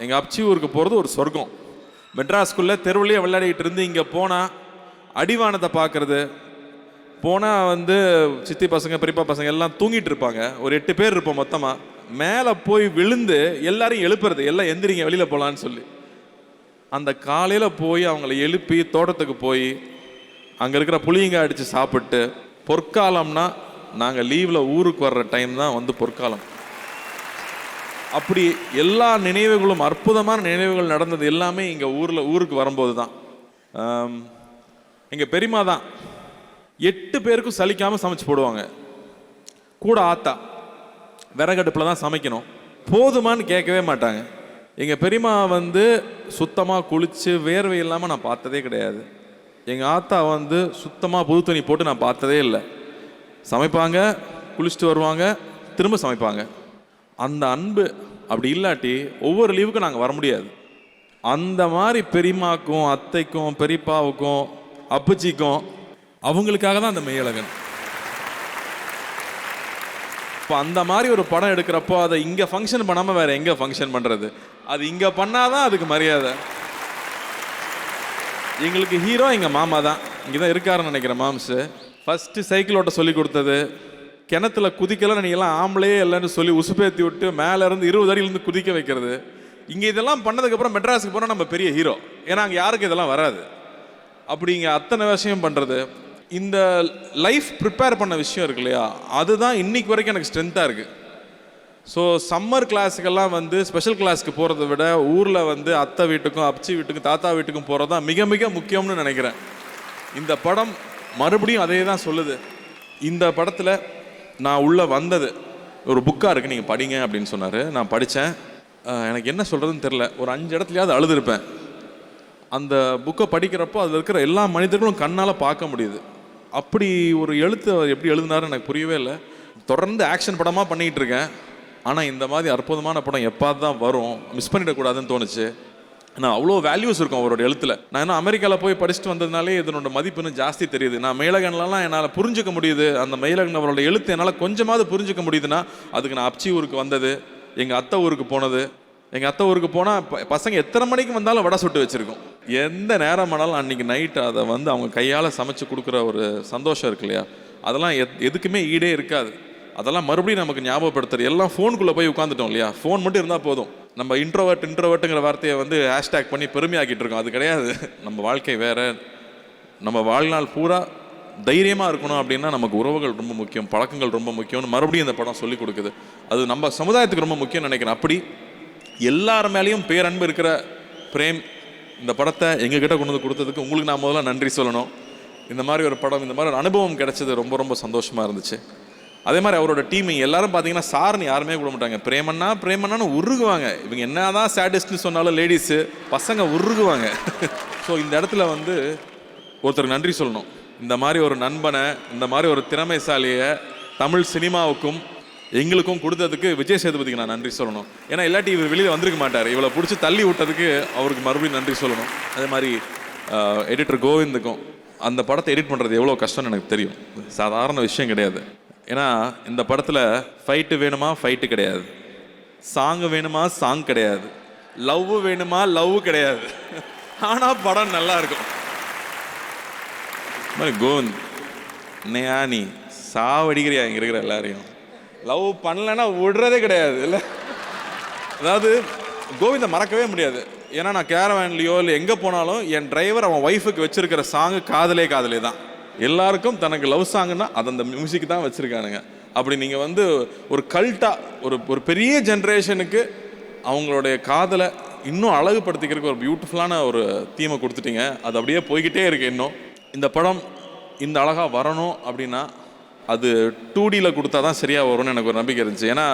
எங்கள் அப்ச்சி ஊருக்கு போகிறது ஒரு சொர்க்கம். மெட்ராஸ்குள்ளே தெருவிலேயே விளையாடிக்கிட்டு இருந்து இங்கே போனால் அடிவானத்தை பார்க்குறது. போனால் வந்து சித்தி பசங்க பெரியப்பா பசங்க எல்லாம் தூங்கிட்டு இருப்பாங்க. ஒரு 8 பேர் இருப்போம் மொத்தமாக. மேலே போய் விழுந்து எல்லாரையும் எழுப்புறது, எல்லாம் எந்திரிங்க வெளியில் போகலான்னு சொல்லி. அந்த காலையில் போய் அவங்கள எழுப்பி தோட்டத்துக்கு போய் அங்கே இருக்கிற புளியங்காய் அடித்து சாப்பிட்டு, பொற்காலம்னா நாங்கள் லீவில் ஊருக்கு வர்ற டைம் தான் வந்து பொற்காலம். அப்படி எல்லா நினைவுகளும் அற்புதமான நினைவுகள் நடந்தது எல்லாமே இங்கே ஊருக்கு வரும்போது தான். எங்கள் பெரியம்மா தான் 8 பேருக்கும் சலிக்காமல் சமைச்சு போடுவாங்க. கூட ஆத்தா விறகடுப்பில் தான் சமைக்கணும். போதுமான்னு கேட்கவே மாட்டாங்க. எங்கள் பெரியம்மா வந்து சுத்தமாக குளித்து வேர்வை இல்லாமல் நான் பார்த்ததே கிடையாது. எங்கள் ஆத்தா வந்து சுத்தமாக புது துணி போட்டு நான் பார்த்ததே இல்லை. சமைப்பாங்க, குளிச்சுட்டு வருவாங்க, திரும்ப சமைப்பாங்க. அந்த அன்பு அப்படி இல்லாட்டி ஒவ்வொரு லீவுக்கும் நாங்கள் வர முடியாது. அந்த மாதிரி பெரியம்மாக்கும் அத்தைக்கும் பெரியப்பாவுக்கும் அப்பச்சிக்கும் அவங்களுக்காக தான் அந்த மெய்யழகன். அப்போ அந்த மாதிரி ஒரு படம் எடுக்கிறப்போ அதை இங்கே ஃபங்க்ஷன் பண்ணாமல் வேறு எங்கே ஃபங்க்ஷன் பண்ணுறது? அது இங்கே பண்ணாதான் அதுக்கு மரியாதை. எங்களுக்கு ஹீரோ எங்கள் மாமா தான். இங்கே தான் இருக்காருன்னு நினைக்கிறேன் மாம்ஸு. ஃபஸ்ட்டு சைக்கிள் ஓட்ட சொல்லி கொடுத்தது, கிணத்துல குதிக்கலாம் நீங்கள்லாம் ஆம்பளையே இல்லைன்னு சொல்லி உசுப்பேற்றி விட்டு மேலேருந்து 20 அடியிலேருந்து குதிக்க வைக்கிறது. இங்கே இதெல்லாம் பண்ணதுக்கப்புறம் மெட்ராஸுக்கு போனால் நம்ம பெரிய ஹீரோ. ஏன்னா அங்கே யாருக்கு இதெல்லாம் வராது. அப்படி இங்கே அத்தனை விஷயம் பண்ணுறது, இந்த லைஃப் ப்ரிப்பேர் பண்ண விஷயம் இருக்கு இல்லையா, அதுதான் இன்னைக்கு வரைக்கும் எனக்கு ஸ்ட்ரென்த்தாக இருக்குது. ஸோ சம்மர் கிளாஸுக்கெல்லாம் வந்து ஸ்பெஷல் கிளாஸுக்கு போகிறத விட ஊரில் வந்து அத்தை வீட்டுக்கும் அப்ச்சி வீட்டுக்கும் தாத்தா வீட்டுக்கும் போகிறது தான் மிக மிக முக்கியம்னு நினைக்கிறேன். இந்த படம் மறுபடியும் அதே தான் சொல்லுது. இந்த படத்தில் நான் உள்ளே வந்தது ஒரு புக்காக இருக்குது, நீங்கள் படிங்க அப்படின்னு சொன்னார். நான் படித்தேன். எனக்கு என்ன சொல்கிறதுன்னு தெரில. ஒரு 5 இடத்துலையாவது அழுதுருப்பேன். அந்த புக்கை படிக்கிறப்போ அதில் இருக்கிற எல்லா மனிதர்களும் கண்ணால் பார்க்க முடியுது. அப்படி ஒரு எழுத்து அவர் எப்படி எழுதினாருன்னு எனக்கு புரியவே இல்லை. தொடர்ந்து ஆக்ஷன் படமாக பண்ணிக்கிட்டு இருக்கேன். ஆனால் இந்த மாதிரி அற்புதமான படம் எப்போது தான் வரும், மிஸ் பண்ணிடக்கூடாதுன்னு தோணுச்சு. நான் அவ்வளோ வேல்யூஸ் இருக்கும் அவரோட எழுத்தில். நான் இன்னும் அமெரிக்காவில் போய் படிச்சுட்டு வந்ததுனாலே இதனோட மதிப்புன்னு ஜாஸ்தி தெரியுது. நான் மேலகன்லாம் என்னால் புரிஞ்சுக்க முடியுது. அந்த மேலகன் அவரோட எழுத்து என்னால் கொஞ்சமாவது புரிஞ்சுக்க முடியுதுன்னா அதுக்கு நான் அப்ச்சி ஊருக்கு வந்தது, எங்கள் அத்தை ஊருக்கு போனது. எங்கள் அத்தை ஊருக்கு போனால் பசங்க எத்தனை மணிக்கு வந்தாலும் வடை சுட்டு வச்சுருக்கோம். எந்த நேரம் ஆனாலும் அன்றைக்கி நைட்டு அதை வந்து அவங்க கையால் சமைச்சு கொடுக்குற ஒரு சந்தோஷம் இருக்கு இல்லையா, அதெல்லாம் எதுக்குமே ஈடே இருக்காது. அதெல்லாம் மறுபடியும் நமக்கு ஞாபகப்படுத்துறது. எல்லாம் ஃபோனுக்குள்ளே போய் உட்காந்துட்டோம் இல்லையா, ஃபோன் மட்டும் இருந்தால் போதும். நம்ம இன்ட்ரோவர்ட்டுங்கிற வார்த்தையை வந்து ஹேஷ்டேக் பண்ணி பெருமையாக்கிட்டு இருக்கோம். அது கிடையாது. நம்ம வாழ்க்கை வேறு. நம்ம வாழ்நாள் பூரா தைரியமாக இருக்கணும் அப்படின்னா நமக்கு உறவுகள் ரொம்ப முக்கியம், பழக்கங்கள் ரொம்ப முக்கியம்னு மறுபடியும் இந்த படம் சொல்லிக் கொடுக்குது. அது நம்ம சமுதாயத்துக்கு ரொம்ப முக்கியம்னு நினைக்கிறேன். அப்படி எல்லார் மேலேயும் பேரன்பு இருக்கிற பிரேம் இந்த படத்தை எங்ககிட்ட கொண்டு வந்து கொடுத்ததுக்கு உங்களுக்கு நான் முதல்ல நன்றி சொல்லணும். இந்த மாதிரி ஒரு படம், இந்த மாதிரி ஒரு அனுபவம் கிடைச்சது ரொம்ப ரொம்ப சந்தோஷமாக இருந்துச்சு. அதே மாதிரி அவரோட டீம் எல்லாரும் பார்த்தீங்கன்னா சார்னு யாருமே கூட மாட்டாங்க. பிரேமண்ணான்னு உருகுவாங்க. இவங்க என்ன தான் சேடிஸ்ட்னு சொன்னாலும் லேடிஸு பசங்க உருகுவாங்க. ஸோ இந்த இடத்துல வந்து ஒருத்தருக்கு நன்றி சொல்லணும். இந்த மாதிரி ஒரு நண்பனை, இந்த மாதிரி ஒரு திறமைசாலியை தமிழ் சினிமாவுக்கும் எங்களுக்கும் கொடுத்ததுக்கு விஜய் சேதுபதிக்கு நான் நன்றி சொல்லணும். ஏன்னா இல்லாட்டி இவர் வெளியில் வந்திருக்க மாட்டார். இவ்வளோ பிடிச்சி தள்ளி விட்டதுக்கு அவருக்கு மறுபடியும் நன்றி சொல்லணும். அதே மாதிரி எடிட்டர் கோவிந்துக்கும். அந்த படத்தை எடிட் பண்ணுறது எவ்வளோ கஷ்டம்னு எனக்கு தெரியும். சாதாரண விஷயம் கிடையாது. ஏன்னா இந்த படத்தில் ஃபைட்டு வேணுமா, ஃபைட்டு கிடையாது. சாங்கு வேணுமா, சாங் கிடையாது. லவ் வேணுமா, லவ் கிடையாது. ஆனால் படம் நல்லா இருக்கும். மாதிரி கோவிந்த் என்னையா நீ சாவடிக்கிறியா இங்கே இருக்கிற எல்லாரையும், லவ் பண்ணலைன்னா விடுறதே கிடையாது இல்லை. அதாவது கோவிந்தை மறக்கவே முடியாது. ஏன்னா நான் கேரவேன்லேயோ இல்லை எங்கே போனாலும் என் டிரைவர் அவன் ஒய்ஃபுக்கு வச்சுருக்கிற சாங்கு காதலே காதலே தான். எல்லாருக்கும் தனக்கு லவ் சாங்குன்னா அது அந்த மியூசிக் தான் வச்சுருக்கானுங்க. அப்படி நீங்கள் வந்து ஒரு கல்ட்டாக ஒரு பெரிய ஜென்ரேஷனுக்கு அவங்களுடைய காதலை இன்னும் அழகுபடுத்திக்கிறதுக்கு ஒரு பியூட்டிஃபுல்லான ஒரு தீமை கொடுத்துட்டீங்க. அது அப்படியே போய்கிட்டே இருக்கு. இன்னும் இந்த படம் இந்த அழகாக வரணும் அப்படின்னா அது 2Dயில் கொடுத்தா தான் சரியாக வரும்னு எனக்கு ஒரு நம்பிக்கை இருந்துச்சு. ஏன்னா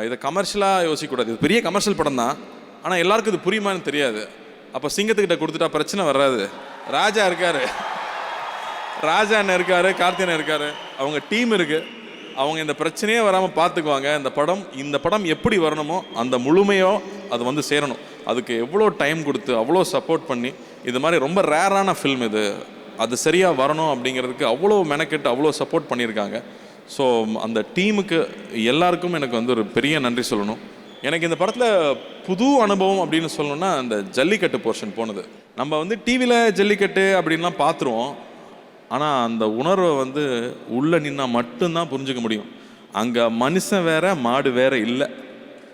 இதை கமர்ஷியலாக யோசிக்கக்கூடாது. இது பெரிய கமர்ஷியல் படம் தான். ஆனால் எல்லாருக்கும் இது புரியுமான்னு தெரியாது. அப்போ சிங்கத்துக்கிட்ட கொடுத்துட்டா பிரச்சனை வராது. ராஜா இருக்கார், ராஜா அண்ணன் இருக்கார், கார்த்தியன் இருக்கார், அவங்க டீம் இருக்குது. அவங்க இந்த பிரச்சனையே வராமல் பார்த்துக்குவாங்க. இந்த படம் எப்படி வரணுமோ அந்த முழுமையோ அது வந்து சேரணும். அதுக்கு எவ்வளோ டைம் கொடுத்து அவ்வளோ சப்போர்ட் பண்ணி இது மாதிரி ரொம்ப ரேரான ஃபில்ம் இது, அது சரியாக வரணும் அப்படிங்கிறதுக்கு அவ்வளோ மெனக்கெட்டு அவ்வளோ சப்போர்ட் பண்ணியிருக்காங்க. ஸோ அந்த டீமுக்கு எல்லாருக்கும் எனக்கு வந்து ஒரு பெரிய நன்றி சொல்லணும். எனக்கு இந்த படத்தில் புது அனுபவம் அப்படின்னு சொல்லணும்னா அந்த ஜல்லிக்கட்டு போர்ஷன் போனது. நம்ம வந்து டிவியில் ஜல்லிக்கட்டு அப்படின்லாம் பார்த்துருவோம். ஆனால் அந்த உணர்வை வந்து உள்ளே நின்னா மட்டும்தான் புரிஞ்சுக்க முடியும். அங்கே மனுஷன் வேற மாடு வேற இல்லை.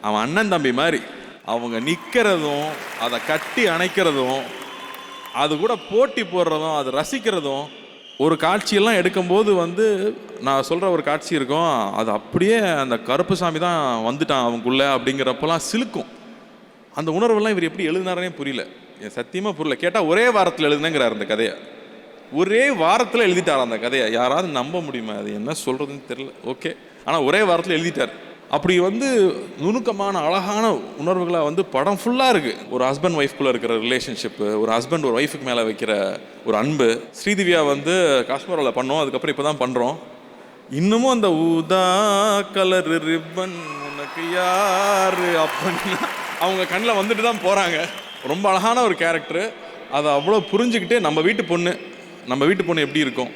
அவன் அண்ணன் தம்பி மாதிரி அவங்க நிற்கிறதும் அதை கட்டி அணைக்கிறதும் அது கூட போட்டி போடுறதும் அதை ரசிக்கிறதும் ஒரு காட்சியெல்லாம் எடுக்கும்போது வந்து நான் சொல்கிற ஒரு காட்சி இருக்கும். அது அப்படியே அந்த கருப்பு சாமி தான் வந்துட்டான் அவங்களுக்குள்ளே அப்படிங்கிறப்பெல்லாம் சிலுக்கும். அந்த உணர்வெல்லாம் இவர் எப்படி எழுதினாரே புரியல. என் சத்தியமாக புரியல. கேட்டால் ஒரே வாரத்தில் எழுதுனேங்கிறார் அந்த கதையை. ஒரே வாரத்தில் எழுதிட்டார் அந்த கதையை. யாராவது நம்ப முடியுமா? அது என்ன சொல்கிறதுன்னு தெரியல. ஓகே, ஆனால் ஒரே வாரத்தில் எழுதிட்டார். அப்படி வந்து நுணுக்கமான அழகான உணர்வுகளை வந்து படம் ஃபுல்லாக இருக்குது. ஒரு ஹஸ்பண்ட் ஒய்ஃப்குள்ளே இருக்கிற ரிலேஷன்ஷிப்பு, ஒரு ஹஸ்பண்ட் ஒரு ஒய்ஃபுக்கு மேலே வைக்கிற ஒரு அன்பு. ஸ்ரீதிவ்யா வந்து காஷ்மீரில் பண்ணோம், அதுக்கப்புறம் இப்போ தான் பண்ணுறோம். இன்னமும் அந்த ஊதா கலர் ரிப்பன் உனக்கு யாரு அப்படின்னா அவங்க கண்ணில் வந்துட்டு தான் போகிறாங்க. ரொம்ப அழகான ஒரு கேரக்டரு. அதை அவ்வளோ புரிஞ்சுக்கிட்டு நம்ம வீட்டு பொண்ணு எப்படி இருக்கும்,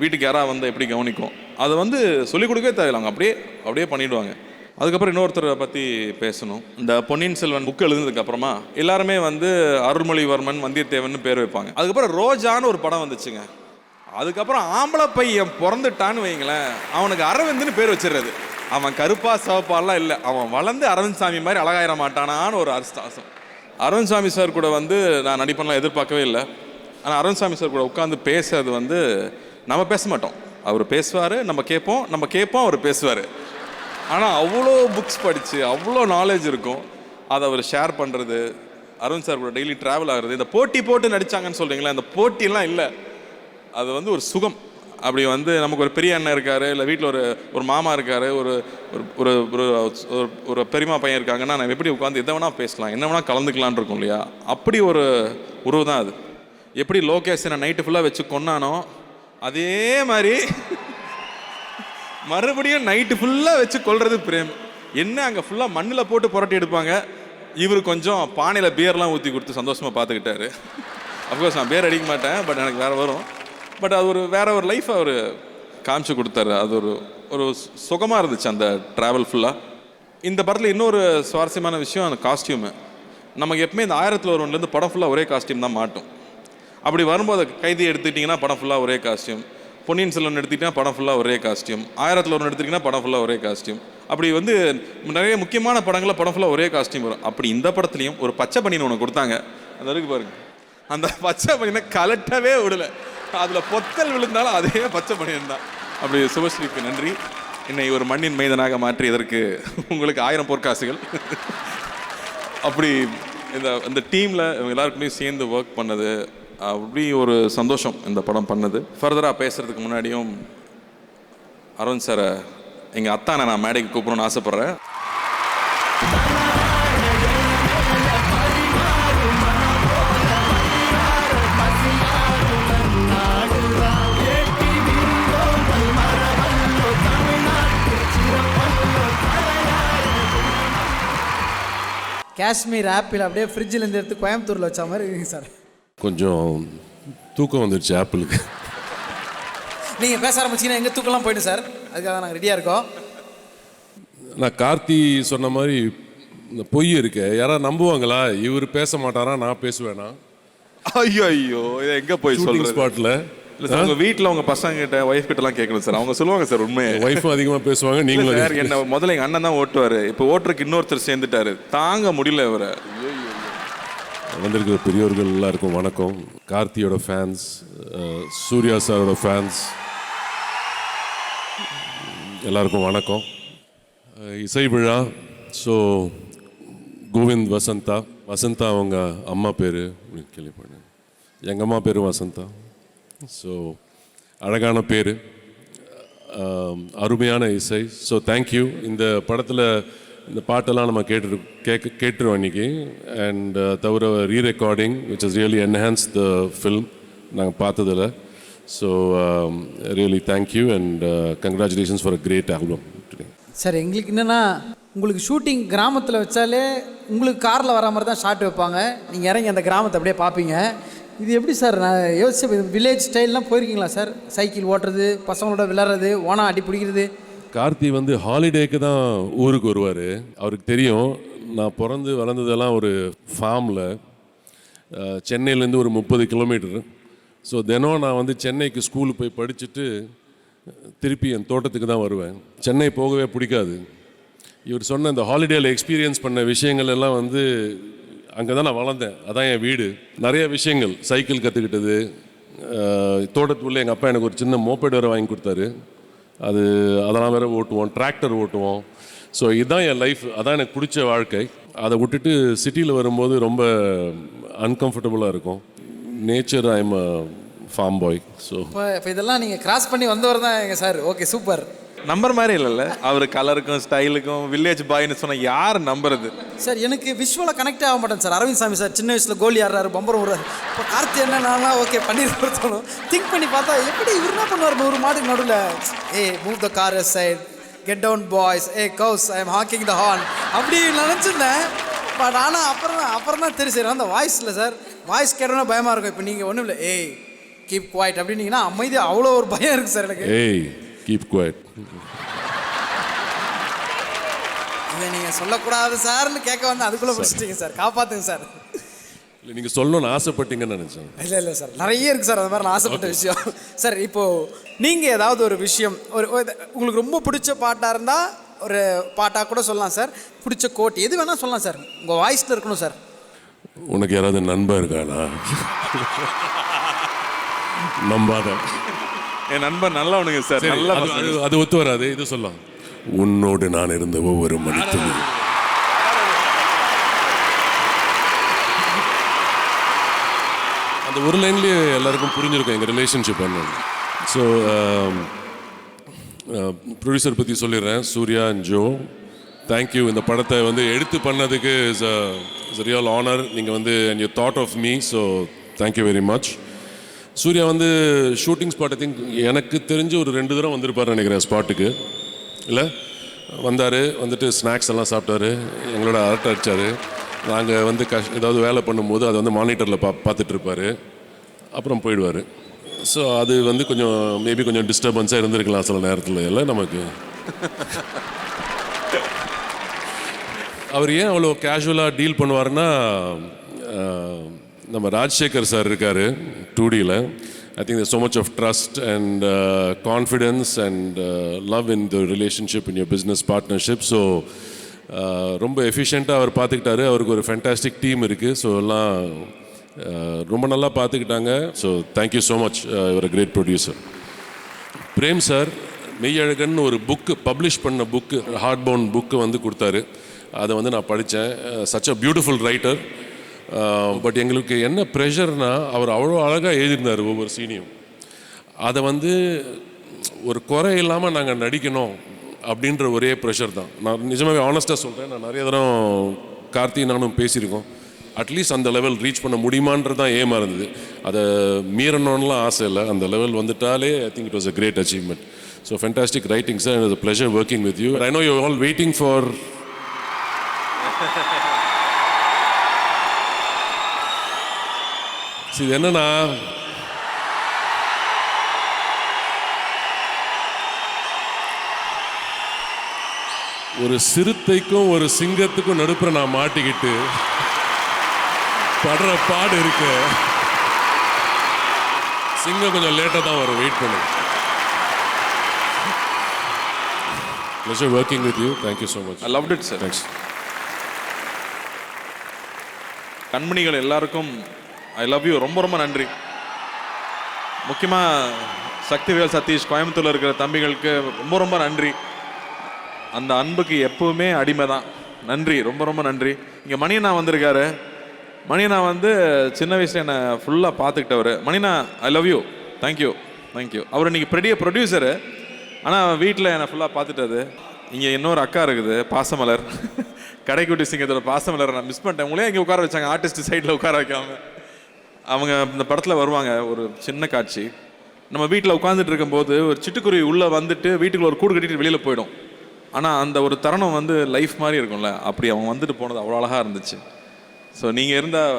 வீட்டுக்கு யாராவது வந்து எப்படி கவனிக்கும், அதை வந்து சொல்லிக் கொடுக்கவே தேவையில்லை, அவங்க அப்படியே பண்ணிவிடுவாங்க. அதுக்கப்புறம் இன்னொருத்தரை பற்றி பேசணும். இந்த பொன்னியின் செல்வன் புக் எழுதுனதுக்கப்புறமா எல்லாருமே வந்து அருள்மொழிவர்மன் வந்தியத்தேவன் பேர் வைப்பாங்க. அதுக்கப்புறம் ரோஜான்னு ஒரு படம் வந்துச்சுங்க. அதுக்கப்புறம் ஆம்பளை பையன் பிறந்துட்டான்னு வைங்களேன், அவனுக்கு அரவிந்துன்னு பேர் வச்சிடுறது. அவன் கருப்பா சிவப்பாலாம் இல்லை, அவன் வளர்ந்து அரவிந்த் சாமி மாதிரி அழகாயிர மாட்டானான்னு ஒரு அர்த்தம். அரவிந்த் சாமி சார் கூட வந்து நான் நடிப்பெல்லாம் எதிர்பார்க்கவே இல்லை. ஆனால் அரவிந்த் சாமி சார் கூட உட்காந்து பேசுறது வந்து நம்ம பேச மாட்டோம், அவர் பேசுவார், நம்ம கேட்போம் அவர் பேசுவார். ஆனால் அவ்வளோ புக்ஸ் படித்து அவ்வளோ நாலேஜ் இருக்கும், அதை அவர் ஷேர் பண்ணுறது, அரவிந்த் சார் கூட டெய்லி ட்ராவல் ஆகுறது. இந்த போட்டி போட்டு நடித்தாங்கன்னு சொல்கிறீங்களா, இந்த போட்டியெல்லாம் இல்லை, அது வந்து ஒரு சுகம். அப்படி வந்து நமக்கு ஒரு பெரிய அண்ணன் இருக்கார், இல்லை வீட்டில் ஒரு மாமா இருக்கார், ஒரு ஒரு ஒரு பெரியமா பையன் இருக்காங்கன்னா நம்ம எப்படி உட்காந்து எதை வேணால் பேசலாம், என்ன வேணால் கலந்துக்கலான் இருக்கும் இல்லையா, அப்படி ஒரு உறவு தான் அது. எப்படி லோகேஷனை நைட்டு ஃபுல்லாக வச்சு கொன்னானோ அதே மாதிரி மறுபடியும் நைட்டு ஃபுல்லாக வச்சு கொள்வது பிரேம். என்ன அங்கே ஃபுல்லாக மண்ணில் போட்டு புரட்டி எடுப்பாங்க, இவர் கொஞ்சம் பானையில் பியர்லாம் ஊற்றி கொடுத்து சந்தோஷமாக பார்த்துக்கிட்டாரு. அஃப்கோர்ஸ் நான் பியர் அடிக்க மாட்டேன், பட் எனக்கு வேறு வரும். பட் அது வேற ஒரு லைஃப் அவர் காமிச்சு கொடுத்தாரு. அது ஒரு சுகமாக இருந்துச்சு அந்த ட்ராவல் ஃபுல்லாக. இந்த படத்தில் இன்னொரு சுவாரஸ்யமான விஷயம் அந்த காஸ்டியூமு. நமக்கு எப்பவுமே இந்த 1001 படம் ஃபுல்லாக ஒரே காஸ்டியூம் தான் மாட்டும். அப்படி வரும்போது கைதி எடுத்துக்கிட்டிங்கன்னா படம் ஃபுல்லாக ஒரே காஸ்டியூம், பொன்னியின் செல்வன் எடுத்துக்கிட்டிங்கன்னா படம் ஃபுல்லாக ஒரே காஸ்டியூம், 1001 எடுத்துக்கிட்டிங்கன்னா படம் ஃபுல்லாக ஒரே காஸ்டியூம். அப்படி வந்து நிறைய முக்கியமான படங்களில் படம் ஃபுல்லாக ஒரே காஸ்டியூம் வரும். அப்படி இந்த படத்துலையும் ஒரு பச்சை பனியன் ஒன்று கொடுத்தாங்க, அந்த இருக்கு பாருங்க, அந்த பச்சை பனியனை கலட்டவே விடலை, அதில் பொத்தல் விழுந்தாலும் அதே பச்சை பனியன் தான். அப்படி சுபஸ்ரீக்கு நன்றி, என்னை ஒரு மண்ணின் மைதனாக மாற்றியதற்கு உங்களுக்கு 1000 பொற்காசுகள். அப்படி இந்த டீமில் இவங்க எல்லாருக்குமே சேர்ந்து ஒர்க் பண்ணது அப்படி ஒரு சந்தோஷம் இந்த படம் பண்ணது. ஃபர்தராக பேசுகிறதுக்கு முன்னாடியும் அரவிந்த் சாரை எங்கள் அத்தானை நான் மேடைக்கு கூப்பிடணும்னு ஆசைப்பட்றேன். காஷ்மீர் ஆப்பிள் அப்படியே ஃப்ரிட்ஜிலேருந்து எடுத்து கோயம்புத்தூரில் வச்ச மாதிரி இருக்குங்க சார். கொஞ்சம் தூக்கம் வந்துடுச்சு ஆப்பிளுக்கு. நீங்கள் பேச ஆரம்பிச்சிங்கன்னா எங்கே தூக்கம்லாம் போயிடும் சார், அதுக்காக நாங்கள் ரெடியாக இருக்கோம். நான் கார்த்தி சொன்ன மாதிரி இந்த பொய் இருக்கு, யாராவது நம்புவாங்களா? இவர் பேச மாட்டாரா, நான் பேசுவேனா? ஐயோ இதை எங்கே போய் சொல்லுங்க ஸ்பாட்டில். இல்லை சார், உங்கள் வீட்டில் உங்கள் பசங்க கிட்ட ஒய்ஃப் கிட்டலாம் கேட்கணும் சார், அவங்க சொல்லுவாங்க சார் உண்மையை. ஒய்ஃபும் அதிகமாக பேசுவாங்க, நீங்களும். சார் என்ன முதல்ல எங்கள் அண்ணன் தான் ஓட்டுவார், இப்போ ஓட்டுறதுக்கு இன்னொருத்தர் சேர்ந்துட்டாரு, தாங்க முடியல இவரை. வந்திருக்கிற பெரியவர்கள் எல்லாருக்கும் வணக்கம். கார்த்தியோட ஃபேன்ஸ், சூர்யா சாரோட ஃபேன்ஸ் எல்லாருக்கும் வணக்கம். இசை விழா. ஸோ கோவிந்த் வசந்தா அவங்க அம்மா பேர் கேள்விப்பட்டேன், எங்கள் அம்மா பேர் வசந்தா. ஸோ அழகான பேர், அருமையான இசை. So thank you. இந்த படத்தில் இந்த பாட்டெல்லாம் நம்ம கேட்டுருவோம் இன்னைக்கு. அண்ட் தவிர rerecording which is really enhance the film நாங்கள் பார்த்ததில். So really thank you and congratulations for a great album. Sir எங்களுக்கு என்னென்னா, உங்களுக்கு ஷூட்டிங் கிராமத்தில் வச்சாலே உங்களுக்கு காரில் வர மாதிரி தான் ஷாட் வைப்பாங்க, நீங்கள் இறங்கி அந்த கிராமத்தை அப்படியே பார்ப்பீங்க. இது எப்படி சார்? நான் யோசிச்சு வில்லேஜ் ஸ்டைல்லாம் போயிருக்கீங்களா சார்? சைக்கிள் ஓட்டுறது, பசங்களோட விளையாடுறது, ஓனா அடி பிடிக்கிறது. கார்த்தி வந்து ஹாலிடேக்கு தான் ஊருக்கு வருவார். அவருக்கு தெரியும் நான் பிறந்து வளர்ந்ததெல்லாம் ஒரு ஃபார்மில், சென்னையிலேருந்து ஒரு 30 கிலோமீட்டர். ஸோ தினம் நான் வந்து சென்னைக்கு ஸ்கூலுக்கு போய் படிச்சுட்டு திருப்பி என் தோட்டத்துக்கு தான் வருவேன். சென்னை போகவே பிடிக்காது. இவர் சொன்ன இந்த ஹாலிடேயில் எக்ஸ்பீரியன்ஸ் பண்ண விஷயங்கள் எல்லாம் வந்து அங்கே தான் நான் வளர்ந்தேன், அதான் என் வீடு. நிறைய விஷயங்கள், சைக்கிள் கற்றுக்கிட்டது, தோட்டத்துக்குள்ளே எங்கள் அப்பா எனக்கு ஒரு சின்ன மோப்பேட் வேறு வாங்கி கொடுத்தாரு, அதெல்லாம் வேறு ஓட்டுவோம், டிராக்டர் ஓட்டுவோம். ஸோ இதுதான் என் லைஃப், அதான் எனக்கு பிடிச்ச வாழ்க்கை. அதை விட்டுட்டு சிட்டியில் வரும்போது ரொம்ப அன்கம்ஃபர்டபுளாக இருக்கும். Nature I am a farm boy. So இப்போ இதெல்லாம் நீங்கள் கிராஸ் பண்ணி வந்தவர் தான் எங்கள் சார். Okay, super. நம்பர் மாதிரி இல்லைல்ல அவர், கலருக்கும் ஸ்டைலுக்கும் வில்லேஜ் பாய்னு சொன்னால் யார் நம்புறது சார்? எனக்கு விஷுவலாக கனெக்ட் ஆக மாட்டேன் சார். அரவிந்த் சாமி சார் சின்ன வயசில் கோலி ஆடுறாரு, பம்பரம் விடுறாரு. இப்போ கார்த்தி என்னன்னா ஓகே பண்ணிட்டு தோணும். திங்க் பண்ணி பார்த்தா எப்படி இவர் என்ன பண்ணுவார் 100 மாட்டுக்கு நடுவில், move the car side, get down boys, கவுஸ் I am Hawking the horn அப்படி நினச்சிருந்தேன். பட் ஆனால் அப்புறம் தான் தெரியும் சார், அந்த வாய்ஸ் இல்லை சார். வாய்ஸ் கேட்டோன்னா பயமாக இருக்கும். இப்போ நீங்கள் ஒன்றும் இல்லை கீப் குவாய்ட் அப்படின்னீங்கன்னா அமைதி, அவ்வளோ ஒரு பயம் இருக்குது சார் எனக்கு. Keep quiet. இதை நீங்கள் சொல்லக்கூடாது சார்னு கேட்க வந்து அதுக்குள்ளே முடிச்சிட்டீங்க சார். காப்பாற்றுங்க சார். இல்லை நீங்கள் சொல்லணும்னு ஆசைப்பட்டீங்கன்னு நினச்சேன். இல்லை சார், நிறைய இருக்குது சார் அது மாதிரி நான் ஆசைப்பட்ட விஷயம். சார் இப்போது நீங்கள் ஏதாவது ஒரு விஷயம் உங்களுக்கு ரொம்ப பிடிச்ச பாட்டாக இருந்தால் ஒரு பாட்டாக கூட சொல்லலாம் சார். பிடிச்ச கோட் எது வேணால் சொல்லலாம் சார். உங்கள் வாய்ஸில் இருக்கணும் சார். உனக்கு யாராவது நண்பன் இருக்கானா? நம்பாத. என் நண்பன் நல்லவனுங்க சார். நல்லா அது ஒத்து வராது. இது சொல்லலாம், உன்னோடு நான் இருந்த ஒவ்வொரு மணித்துளி. அந்த ஒரு லைன்லேயே எல்லாருக்கும் புரிஞ்சிருக்கும் எங்கள் ரிலேஷன்ஷிப் என்னன்னு. ஸோ ப்ரொடியூசர் பற்றி சொல்லிடுறேன், சூர்யா அண்ட் ஜோ. தேங்க்யூ. இந்த படத்தை வந்து எடுத்து பண்ணதுக்கு இஸ் ரியல் ஆனர். நீங்கள் வந்து and you thought of me, so thank you very much. Suriya வந்து ஷூட்டிங் ஸ்பாட் ஐ திங்க் எனக்கு தெரிஞ்சு ஒரு 2 தடவை வந்திருப்பார் நினைக்கிறேன் ஸ்பாட்டுக்கு. இல்லை வந்துட்டு ஸ்நாக்ஸ் எல்லாம் சாப்பிட்டாரு, எங்களோட அரட்டை அடித்தார். நாங்கள் வந்து ஏதாவது வேலை பண்ணும்போது அதை வந்து மானிட்டரில் பார்த்துட்ருப்பார், அப்புறம் போயிடுவார். ஸோ அது வந்து கொஞ்சம் மேபி கொஞ்சம் டிஸ்டர்பன்ஸாக இருந்திருக்கலாம் சில நேரத்தில். இல்லை நமக்கு அவர் ஏன் அவ்வளோ கேஷுவலாக டீல் பண்ணுவார்னா, நம்ம ராஜசேகர் சார் இருக்கார் 2Dயில். I think there's so much of trust and confidence and love in the relationship in your business partnership. So ரொம்ப எஃபிஷியண்ட்டாக அவர் பார்த்துக்கிட்டாரு. அவருக்கு ஒரு ஃபேண்டாஸ்டிக் டீம் இருக்குது. ஸோ எல்லாம் ரொம்ப நல்லா பார்த்துக்கிட்டாங்க. So thank you so much. ஒரு great producer. Prem sir Meiyazhagan ஒரு புக்கு பப்ளிஷ் பண்ண புக்கு, ஹார்ட் பவுண்ட் புக்கு வந்து கொடுத்தாரு. அதை வந்து நான் படித்தேன். Such a beautiful writer. But எங்களுக்கு என்ன ப்ரெஷர்னா, அவர் அவ்வளோ அழகாக எழுதியிருந்தார் ஒவ்வொரு சீனியும். அதை வந்து ஒரு குறை இல்லாமல் நாங்கள் நடிக்கணும் அப்படின்ற ஒரே ப்ரெஷர் தான். நான் நிஜமாகவே ஆனஸ்ட்டாக சொல்கிறேன். நான் நிறைய தரம் கார்த்தி நானும் பேசியிருக்கோம். அட்லீஸ்ட் அந்த லெவல் ரீச் பண்ண முடியுமான்றது தான் ஏமாக இருந்தது. அதை மீறணும்லாம் ஆசை இல்லை. அந்த லெவல் வந்துட்டாலே I think it was a great achievement. So fantastic writing sir. It was a pleasure working with you. I know you all waiting for இது என்னன்னா, ஒரு சிறுத்தைக்கும் ஒரு சிங்கத்துக்கும் நடுப்புற நான் மாட்டிக்கிட்டு படுற பாடு இருக்கு. சிங்கம் கொஞ்சம் லேட்டாக தான் வரும், வெயிட் பண்ணுங்க. Pleasure working with you. Thank you so much. I loved it, sir. Thanks. கண்மணிகள் எல்லாருக்கும் ஐ லவ் யூ. ரொம்ப ரொம்ப நன்றி. முக்கியமாக சக்திவேல் சதீஷ் கோயம்புத்தூரில் இருக்கிற தம்பிகளுக்கு ரொம்ப ரொம்ப நன்றி. அந்த அன்புக்கு எப்பவுமே அடிமை தான். நன்றி, ரொம்ப ரொம்ப நன்றி. இங்கே மணியண்ணா வந்திருக்காரு. மணியண்ணா வந்து சின்ன வயசில் என்னை ஃபுல்லாக பார்த்துக்கிட்டவர். மணியண்ணா I love you. Thank you thank you. அவர் இன்றைக்கி பெரிய ப்ரொடியூசரு, ஆனால் வீட்டில் என்னை ஃபுல்லாக பார்த்துட்டது. இங்கே இன்னொரு அக்கா இருக்குது, பாசமலர். கடைக்குட்டி சிங்கத்தோட பாசமலரை நான் மிஸ் பண்ணிட்டேன். உங்களே இங்கே உட்கார வச்சாங்க, ஆர்டிஸ்ட் சைடில் உட்கார வைக்காம. அவங்க இந்த படத்தில் வருவாங்க, ஒரு சின்ன காட்சி. நம்ம வீட்டில் உட்காந்துட்டு இருக்கும்போது ஒரு சிட்டுக்குருவி உள்ளே வந்துட்டு வீட்டுக்குள்ள ஒரு கூடு கட்டிட்டு வெளியில் போயிடும். ஆனால் அந்த ஒரு தருணம் வந்து லைஃப் மாதிரி இருக்கும்ல, அப்படி அவங்க வந்துட்டு போனது அவ்வளோ அழகாக இருந்துச்சு. ஸோ நீங்கள் இருந்தால்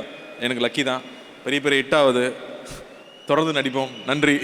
எனக்கு லக்கி தான். பெரிய பெரிய ஹிட் ஆகுது. தொடர்ந்து நடிப்போம். நன்றி.